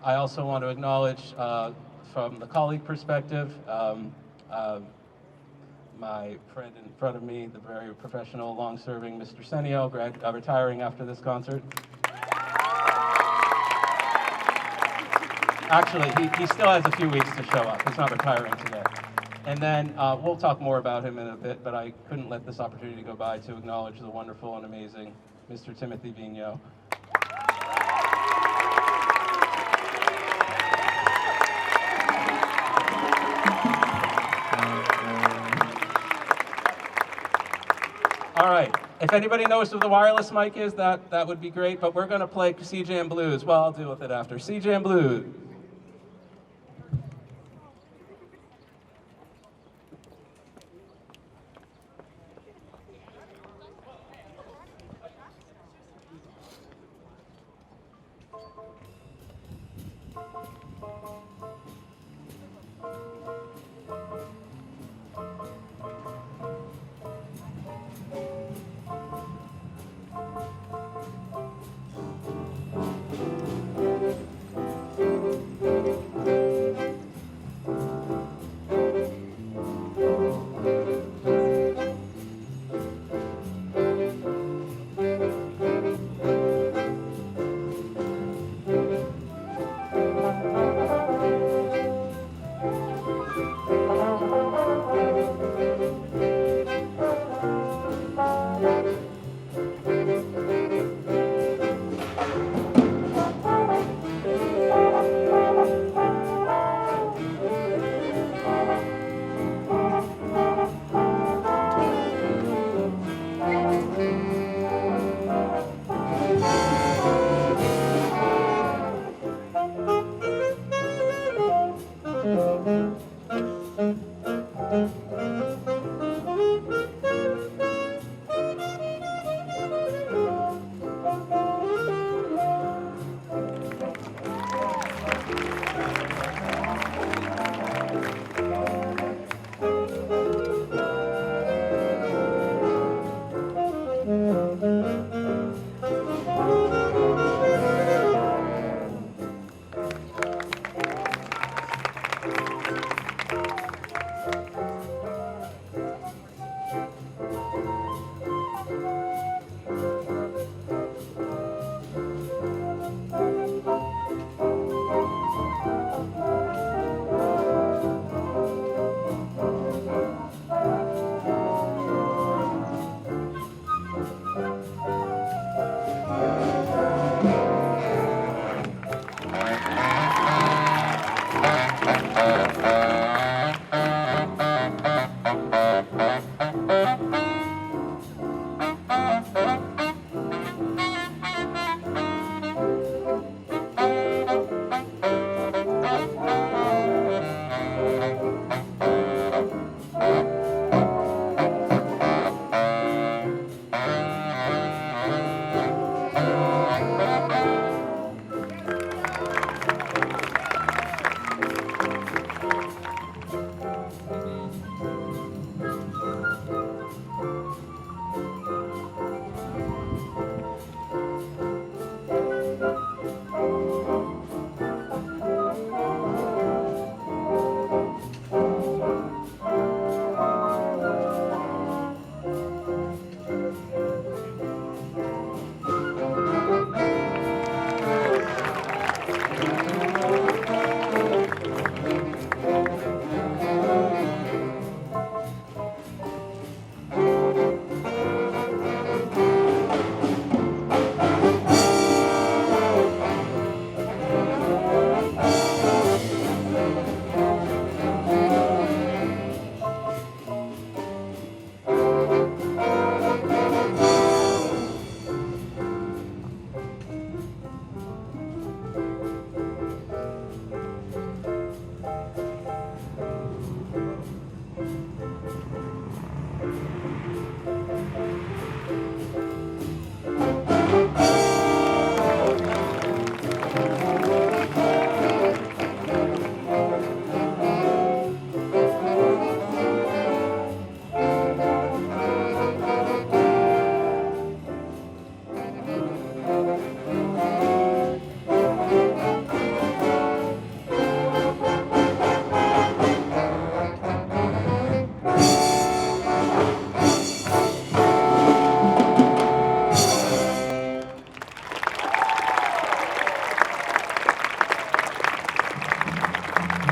I also want to acknowledge, from the colleague perspective, my friend in front of me, the very professional, long-serving Mr. Senio, retiring after this concert. Actually, he still has a few weeks to show up. He's not retiring today. And then we'll talk more about him in a bit, but I couldn't let this opportunity go by to acknowledge the wonderful and amazing Mr. Timothy Vigneault. All right, if anybody knows who the wireless mic is, that would be great, but we're going to play C-Jam Blues. Well, I'll deal with it after. C-Jam Blues.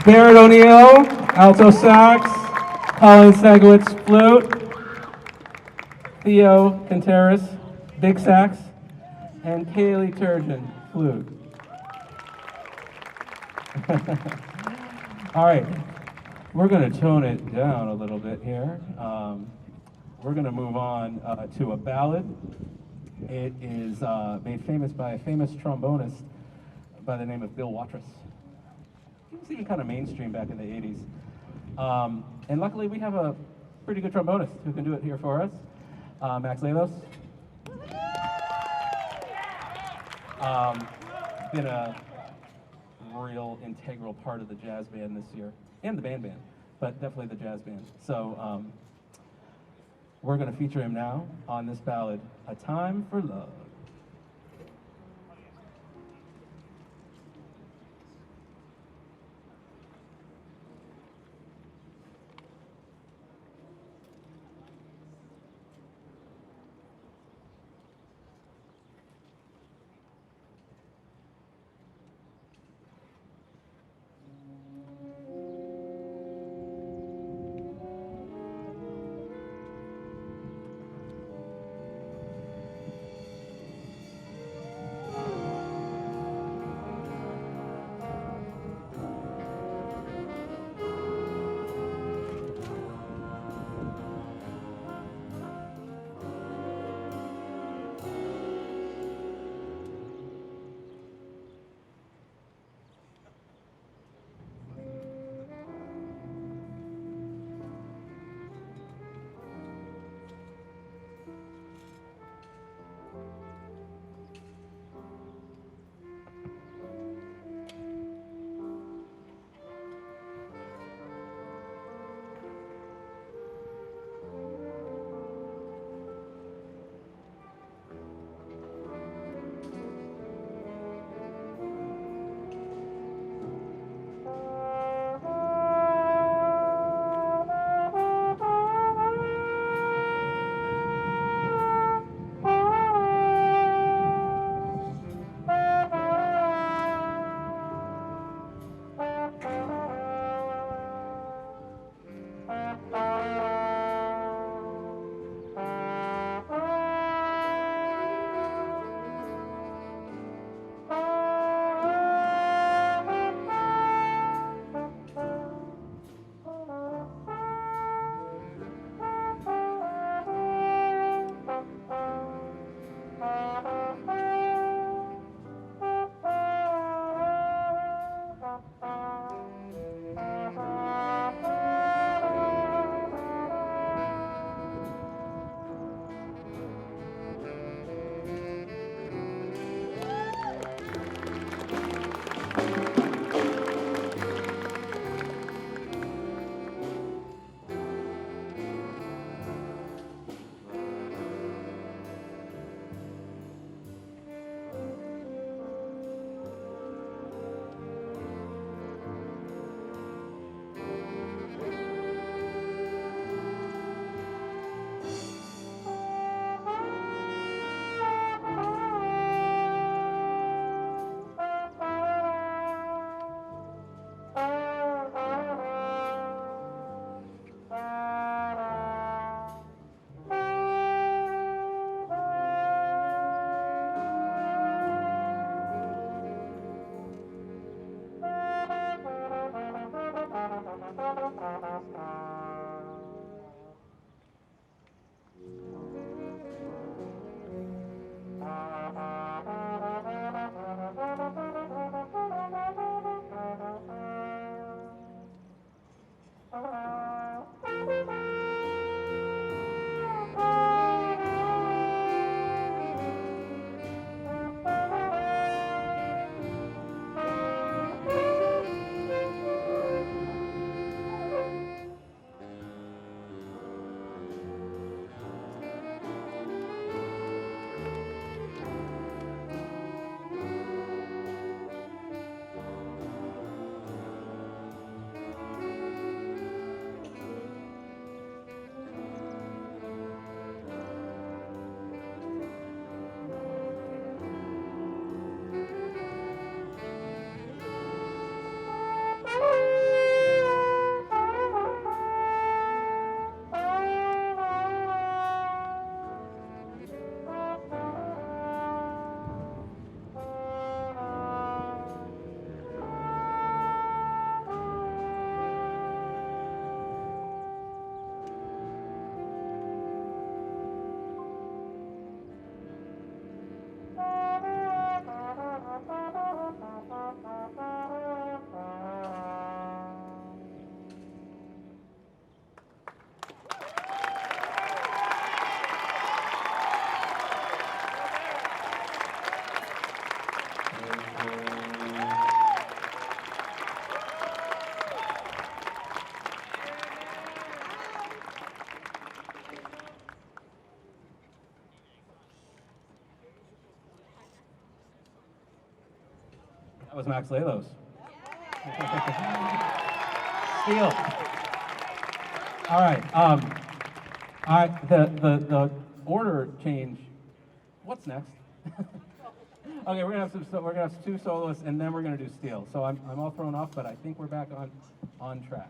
Barrett O'Neill, alto sax. Colin Segowitz, flute. Theo Contreras, big sax. And Kaylee Turgeon, flute. All right, we're going to tone it down a little bit here. We're going to move on to a ballad. It is made famous by a famous trombonist by the name of Bill Watrous. He was even kind of mainstream back in the 80s. And luckily we have a pretty good trombonist who can do it here for us, Max Lalos. Been a real integral part of the jazz band this year, and the band, but definitely the jazz band. So we're going to feature him now on this ballad, A Time for Love. That was Max Lalos. Steel. All right. The order change. What's next? Okay, we're gonna have two soloists, and then we're gonna do steel. So I'm all thrown off, but I think we're back on track.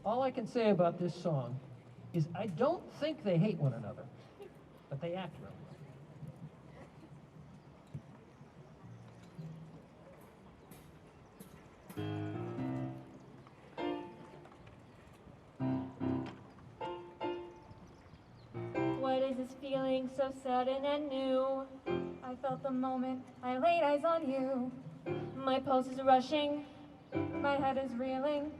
All I can say about this song is I don't think they hate one another, but they act really. What is this feeling so sudden and new? I felt the moment I laid eyes on you. My pulse is rushing, my head is reeling,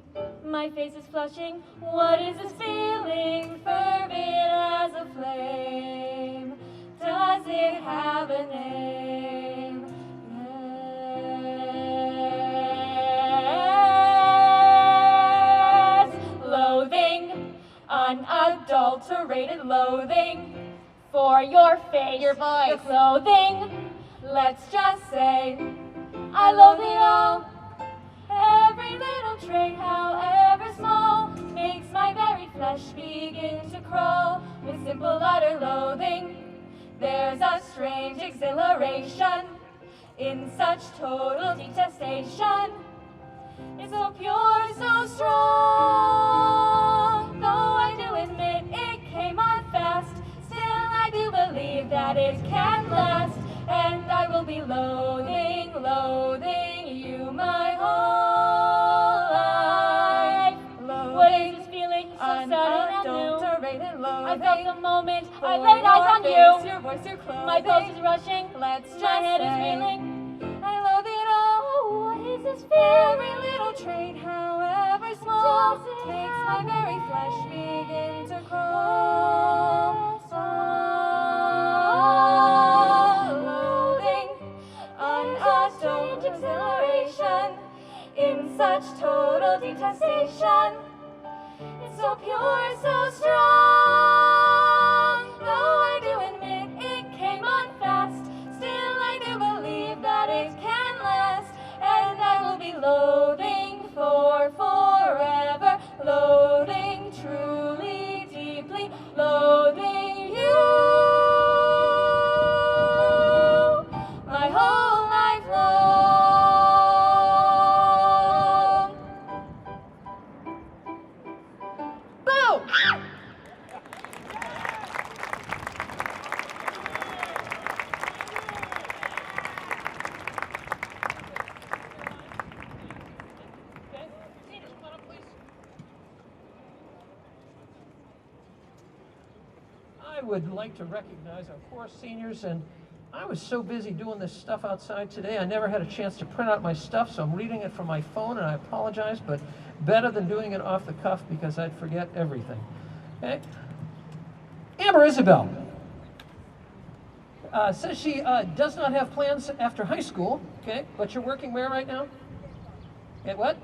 my face is flushing. What is this feeling, fervent as a flame? Does it have a name? Yes, loathing, unadulterated loathing for your face, your voice, your clothing. Let's just say I loathe it all. Every little trait, however small, makes my very flesh begin to crawl. With simple utter loathing, there's a strange exhilaration in such total detestation. It's so pure, so strong. Though I do admit it came on fast, still I do believe that it can last. And I will be loathing, loathing you my whole life. What is this feeling so sudden and new? I felt the moment I laid eyes on you. Your voice, your clothing. My pulse is rushing. Let's just my head is reeling. I loathe it all. What is this very little trait, however small, makes my very flesh begin to crawl. Strange exhilaration in such total detestation. It's so pure, so strong. Though I do admit it came on fast, still I do believe that it can last. And I will be loathing for forever, loathing truly, deeply, loathing you. My whole life long. Boom! Okay, seniors, come on up, please. I would like to recognize our chorus seniors, and I was so busy doing this stuff outside today, I never had a chance to print out my stuff, so I'm reading it from my phone, and I apologize, but better than doing it off the cuff because I'd forget everything. Okay? Amber Isabel says she does not have plans after high school, okay, but you're working where right now? At what?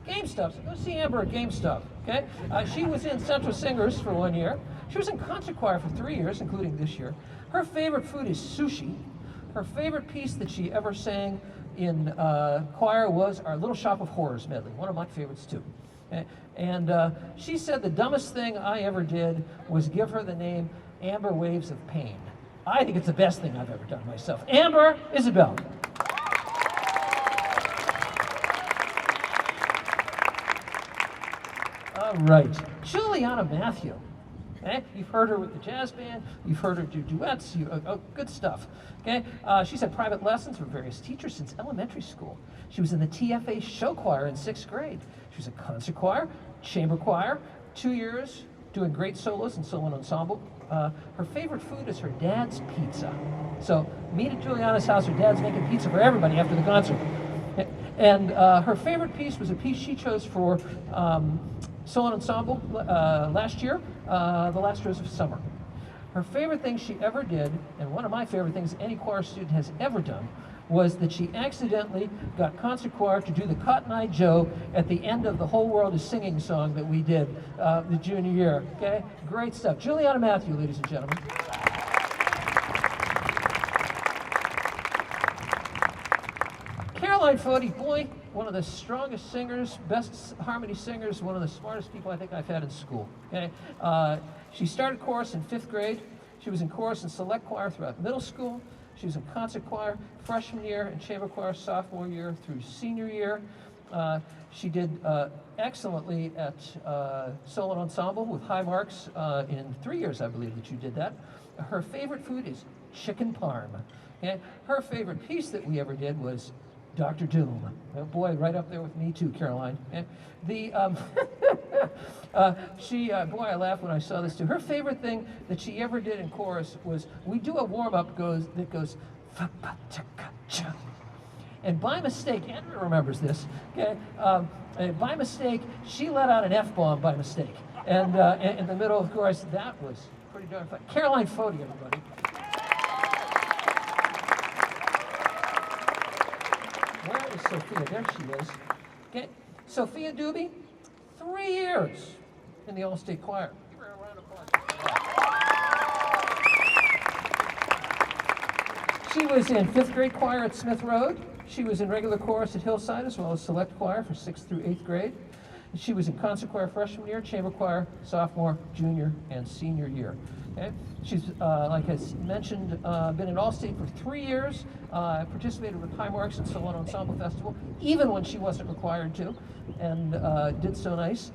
Game Stuff. So go see Amber at Game Stuff, okay? She was in Central Singers for 1 year. She was in concert choir for 3 years, including this year. Her favorite food is sushi. Her favorite piece that she ever sang in choir was our Little Shop of Horrors medley, one of my favorites too. Okay? And she said the dumbest thing I ever did was give her the name Amber Waves of Pain. I think it's the best thing I've ever done myself. Amber Isabel. All right, Juliana Matthew. Okay? You've heard her with the jazz band, you've heard her do duets, good stuff. Okay? She's had private lessons from various teachers since elementary school. She was in the TFA show choir in 6th grade. She was a concert choir, chamber choir, 2 years doing great solos and solo ensemble. Her favorite food is her dad's pizza. So meet at Juliana's house, her dad's making pizza for everybody after the concert. And her favorite piece was a piece she chose for solo ensemble last year, The Last Rose of Summer. Her favorite thing she ever did, and one of my favorite things any choir student has ever done, was that she accidentally got concert choir to do the Cotton Eye Joe at the end of the Whole World is Singing song that we did the junior year. Okay, great stuff. Juliana Matthew, ladies and gentlemen. Caroline Foti, boy, one of the strongest singers, best harmony singers, one of the smartest people I think I've had in school. Okay, she started chorus in 5th grade. She was in chorus and select choir throughout middle school. She was in concert choir freshman year and chamber choir sophomore year through senior year. She did excellently at solo ensemble with high marks in 3 years, I believe, that you did that. Her favorite food is chicken parm. Okay? Her favorite piece that we ever did was Dr. Doom. Oh boy, right up there with me too, Caroline. Okay? Boy, I laughed when I saw this too. Her favorite thing that she ever did in chorus was we do a warm-up that goes, fa-pa-cha-ka-cha. And by mistake, Andrew remembers this, okay? By mistake, she let out an F-bomb by mistake. And in the middle of chorus, that was pretty darn fun. Caroline Foti, everybody. Where is Sophia? There she is. Okay. Sophia Doobie, 3 years in the All-State Choir. Give her a round of applause. She was in 5th grade choir at Smith Road. She was in regular chorus at Hillside as well as select choir for 6th through 8th grade. She was in concert choir freshman year, chamber choir sophomore, junior, and senior year. Okay? She's, like I mentioned, been in All-State for 3 years, participated with high marks in Solo Ensemble Festival, even when she wasn't required to, and did so nice.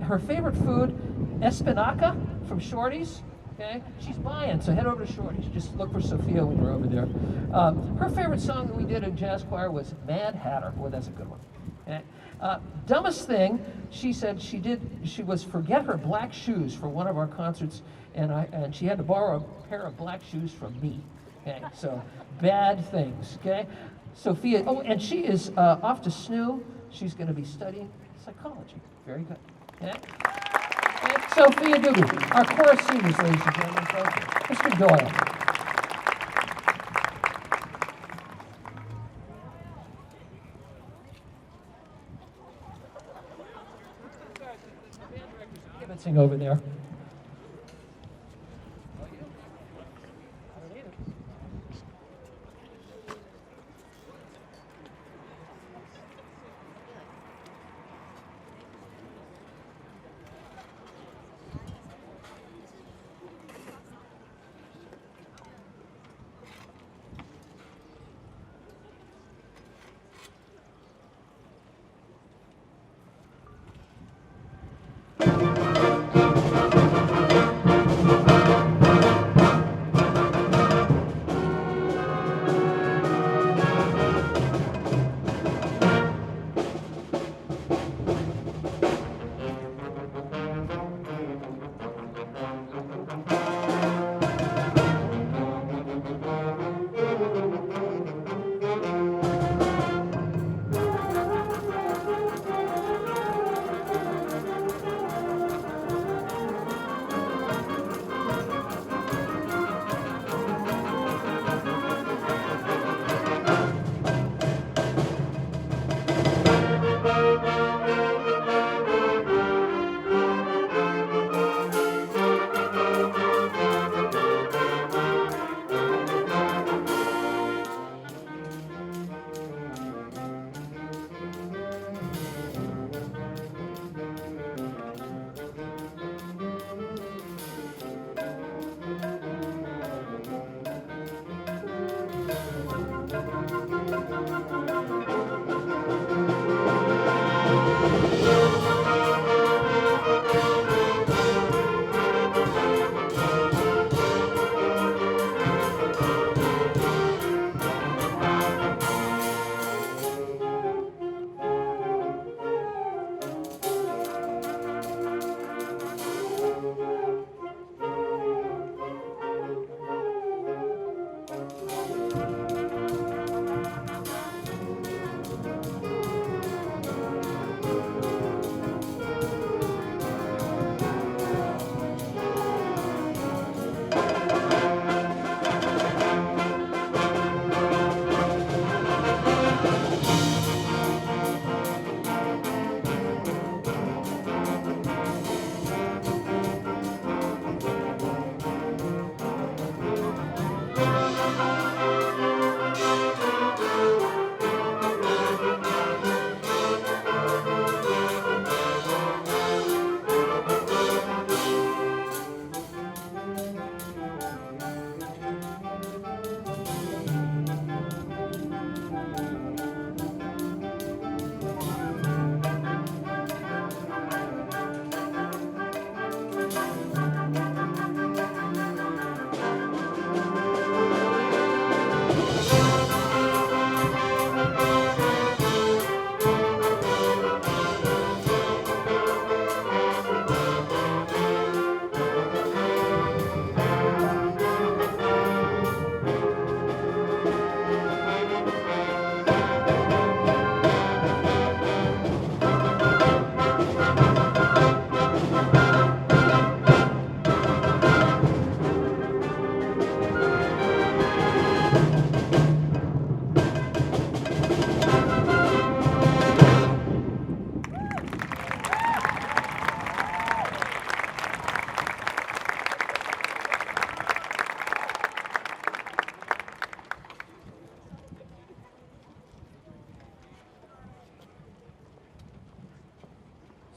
Her favorite food, espinaca from Shorty's. Okay, she's buying, so head over to Shorty's. Just look for Sophia when you're over there. Her favorite song that we did in jazz choir was Mad Hatter. Boy, that's a good one. Okay. Dumbest thing, she said she was forget her black shoes for one of our concerts, and she had to borrow a pair of black shoes from me. Okay, so bad things. Okay, Sophia. Oh, and she is off to SNU. She's going to be studying psychology. Very good. Okay. And Sophia Doobie, our chorus seniors, ladies and gentlemen. Thank you. Mr. Doyle. Sing over there.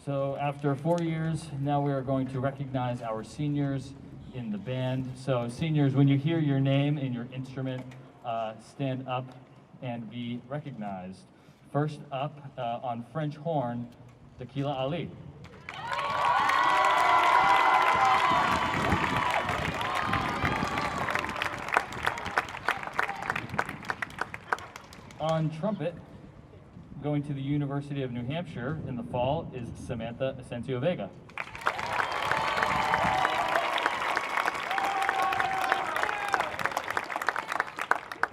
So after 4 years, now we are going to recognize our seniors in the band. So seniors, when you hear your name and your instrument, stand up and be recognized. First up on French horn, Tequila Ali. On trumpet, going to the University of New Hampshire in the fall is Samantha Asensio Vega.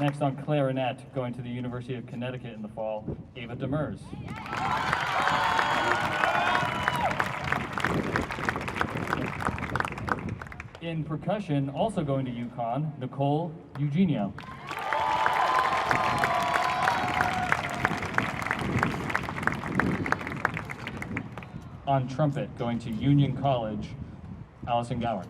Next on clarinet, going to the University of Connecticut in the fall, Ava Demers. In percussion, also going to UConn, Nicole Eugenio. On trumpet, going to Union College, Allison Gower.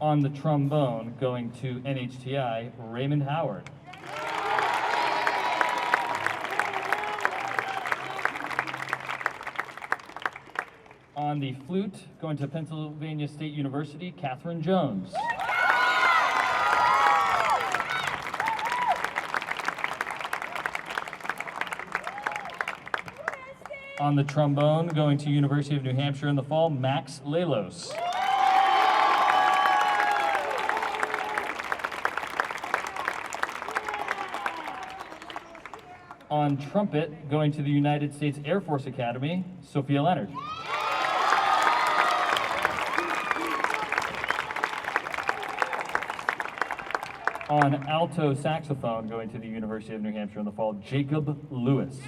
On the trombone, going to NHTI, Raymond Howard. On the flute, going to Pennsylvania State University, Catherine Jones. On the trombone, going to University of New Hampshire in the fall, Max Lelos. On trumpet, going to the United States Air Force Academy, Sophia Leonard. On alto saxophone, going to the University of New Hampshire in the fall, Jacob Lewis.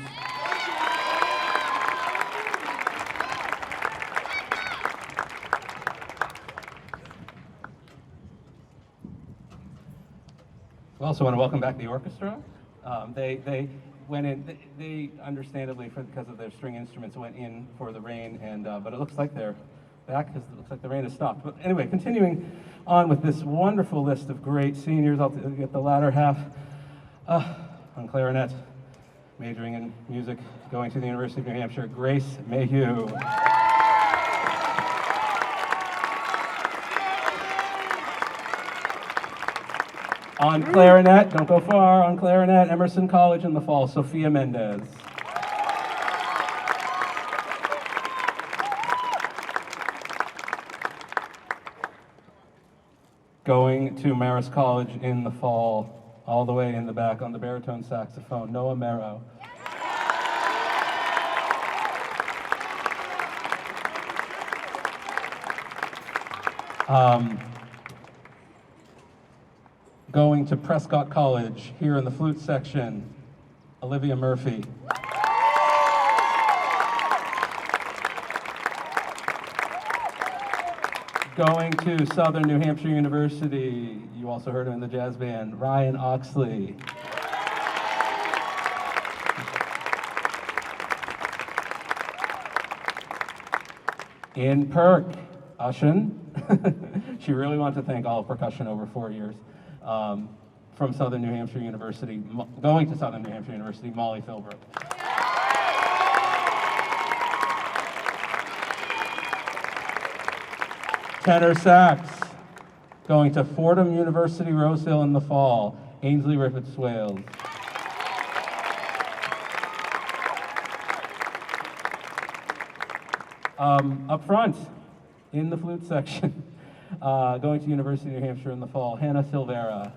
We also want to welcome back the orchestra. They went in, they understandably, because of their string instruments, went in for the rain, and but it looks like they're back because it looks like the rain has stopped. But anyway, continuing on with this wonderful list of great seniors, I'll get the latter half on clarinet, majoring in music, going to the University of New Hampshire, Grace Mayhew. On clarinet, don't go far, on clarinet, Emerson College in the fall, Sophia Mendez. Going to Marist College in the fall, all the way in the back on the baritone saxophone, Noah Merrow. Going to Prescott College, here in the flute section, Olivia Murphy. Going to Southern New Hampshire University, you also heard him in the jazz band, Ryan Oxley. In perc, Ushin. She really wanted to thank all of percussion over 4 years. From Southern New Hampshire University, going to Southern New Hampshire University, Molly Philbrook. Tenor sax, going to Fordham University, Rose Hill in the fall, Ainsley Riffett Swales. Up front, in the flute section, going to University of New Hampshire in the fall, Hannah Silvera.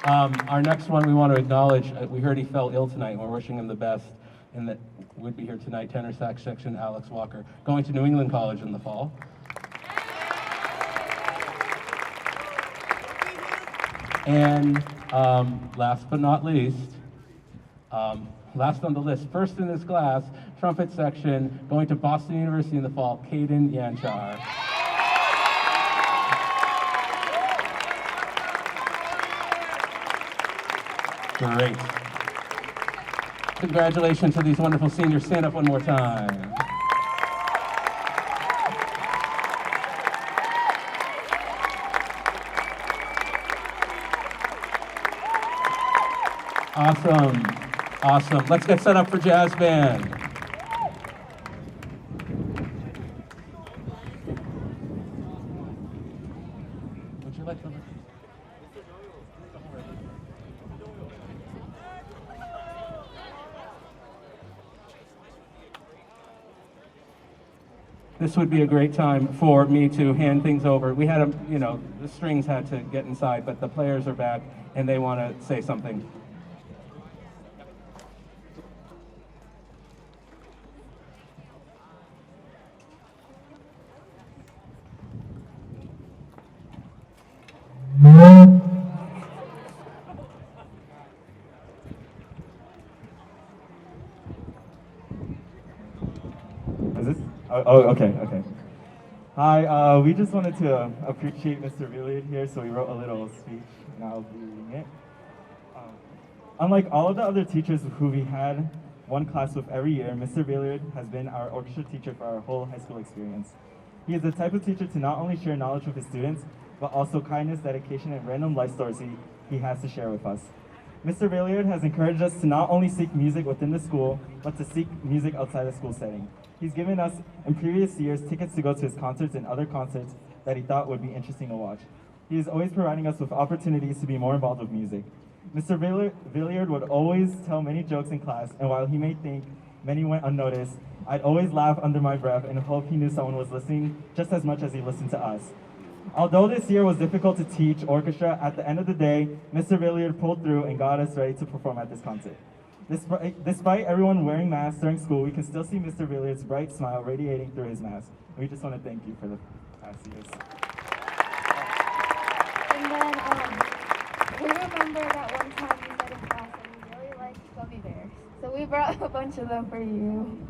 Our next one we want to acknowledge, we heard he fell ill tonight, and we're wishing him the best, and that would be here tonight, tenor sax section, Alex Walker, going to New England College in the fall. And last but not least, last on the list, first in this class, trumpet section, going to Boston University in the fall, Caden Yanchar. Great. Congratulations to these wonderful seniors. Stand up one more time. Awesome. Awesome. Let's get set up for jazz band. Would you like to? This would be a great time for me to hand things over. We had the strings had to get inside, but the players are back and they want to say something. Is this? Oh, okay. Hi, we just wanted to appreciate Mr. Villiard here, so we wrote a little speech, and I'll be reading it. Unlike all of the other teachers who we had one class with every year, Mr. Villiard has been our orchestra teacher for our whole high school experience. He is the type of teacher to not only share knowledge with his students, but also kindness, dedication, and random life stories he has to share with us. Mr. Villiard has encouraged us to not only seek music within the school, but to seek music outside the school setting. He's given us, in previous years, tickets to go to his concerts and other concerts that he thought would be interesting to watch. He is always providing us with opportunities to be more involved with music. Mr. Villiard would always tell many jokes in class, and while he may think many went unnoticed, I'd always laugh under my breath and hope he knew someone was listening just as much as he listened to us. Although this year was difficult to teach orchestra, at the end of the day, Mr. Villiard pulled through and got us ready to perform at this concert. Despite everyone wearing masks during school, we can still see Mr. Villiard's bright smile radiating through his mask. We just want to thank you for the past years. And then we remember that one time you said in class that you really liked gummy bears. So we brought a bunch of them for you.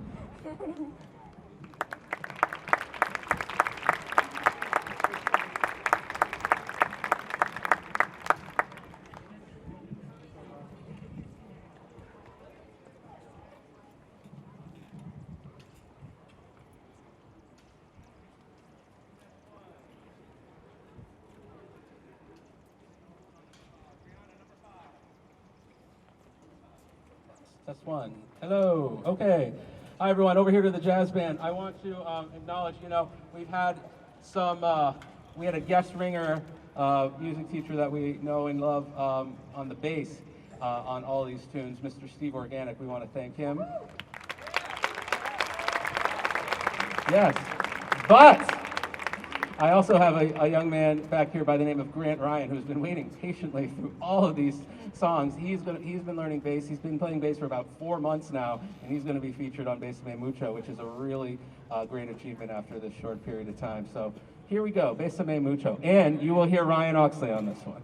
Test one. Hello. Okay. Hi, everyone. Over here to the jazz band. I want to acknowledge, we've had we had a guest ringer, music teacher that we know and love on the bass on all these tunes, Mr. Steve Organic. We want to thank him. Yes. But I also have a young man back here by the name of Grant Ryan who's been waiting patiently through all of these songs. He's been learning bass. He's been playing bass for about 4 months now, and he's going to be featured on Bésame Mucho, which is a really great achievement after this short period of time. So here we go, Bésame Mucho. And you will hear Ryan Oxley on this one.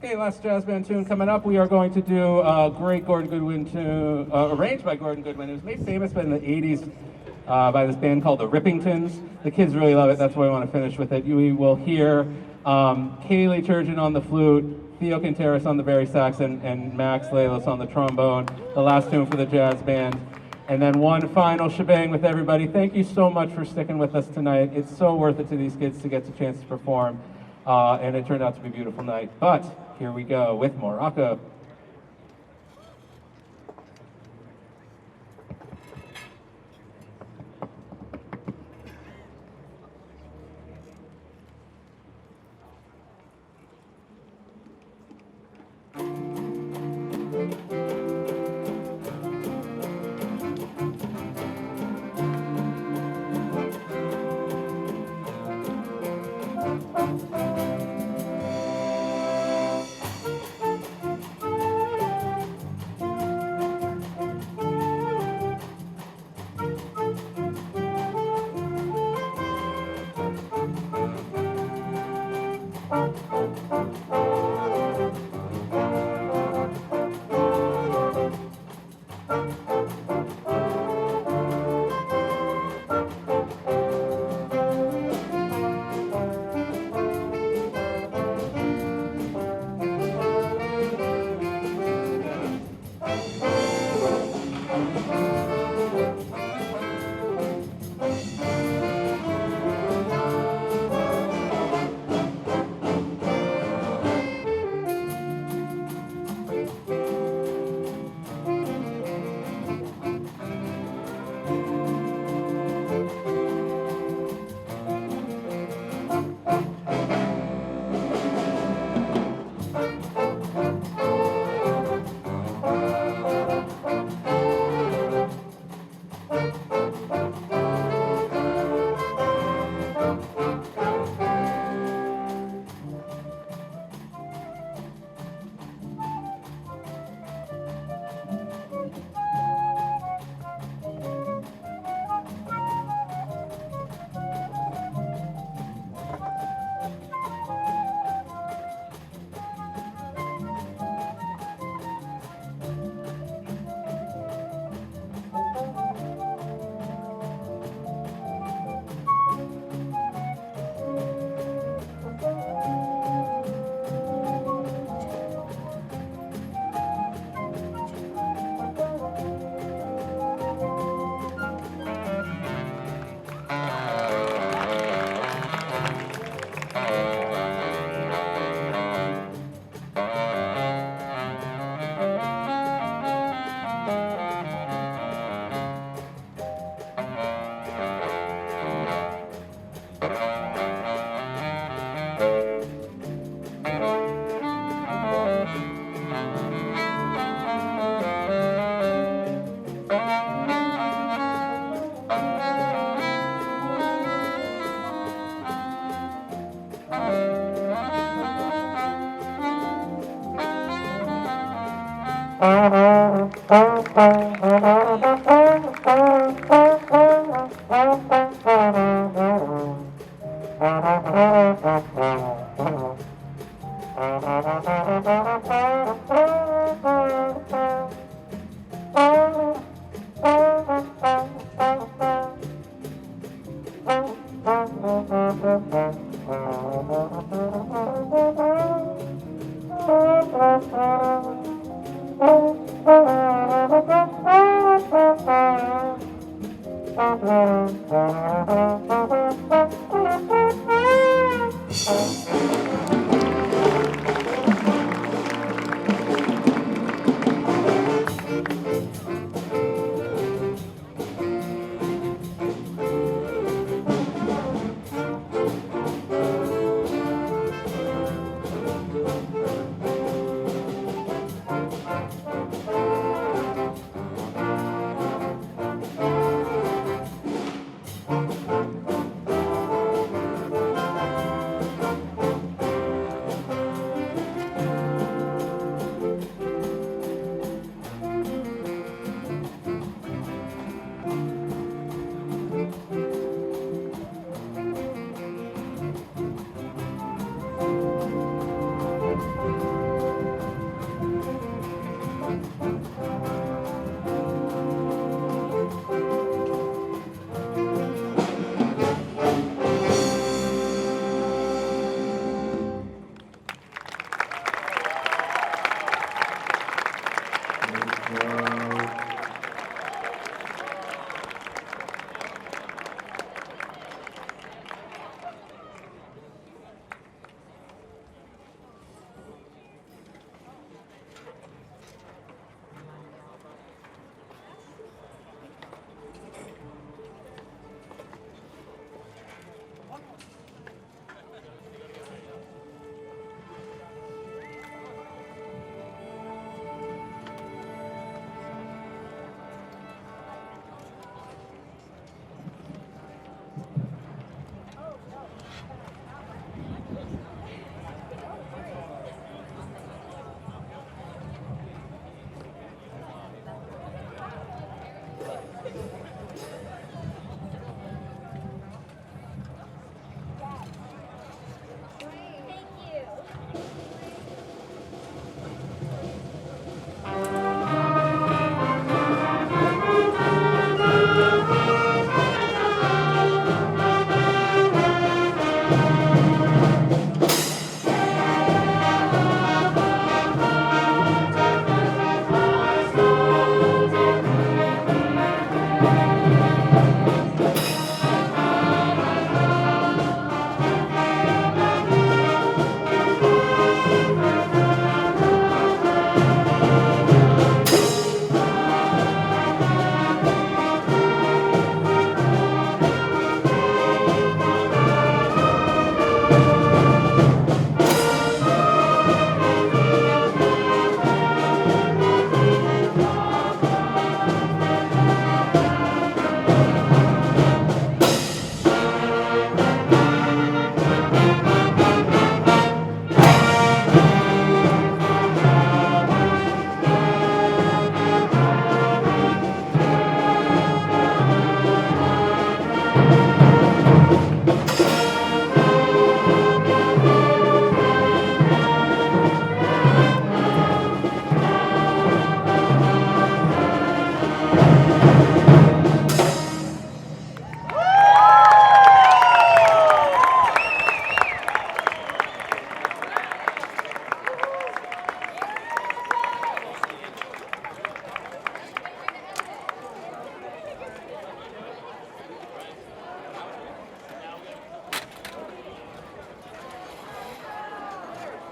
Okay, last jazz band tune coming up. We are going to do a great Gordon Goodwin tune, arranged by Gordon Goodwin. It was made famous in the 80s by this band called the Rippingtons. The kids really love it. That's why I want to finish with it. We will hear Kaylee Turgeon on the flute, Theo Quinteros on the bass sax, and Max Lalos on the trombone. The last tune for the jazz band. And then one final shebang with everybody. Thank you so much for sticking with us tonight. It's so worth it to these kids to get the chance to perform. And it turned out to be a beautiful night. But here we go with Morocco.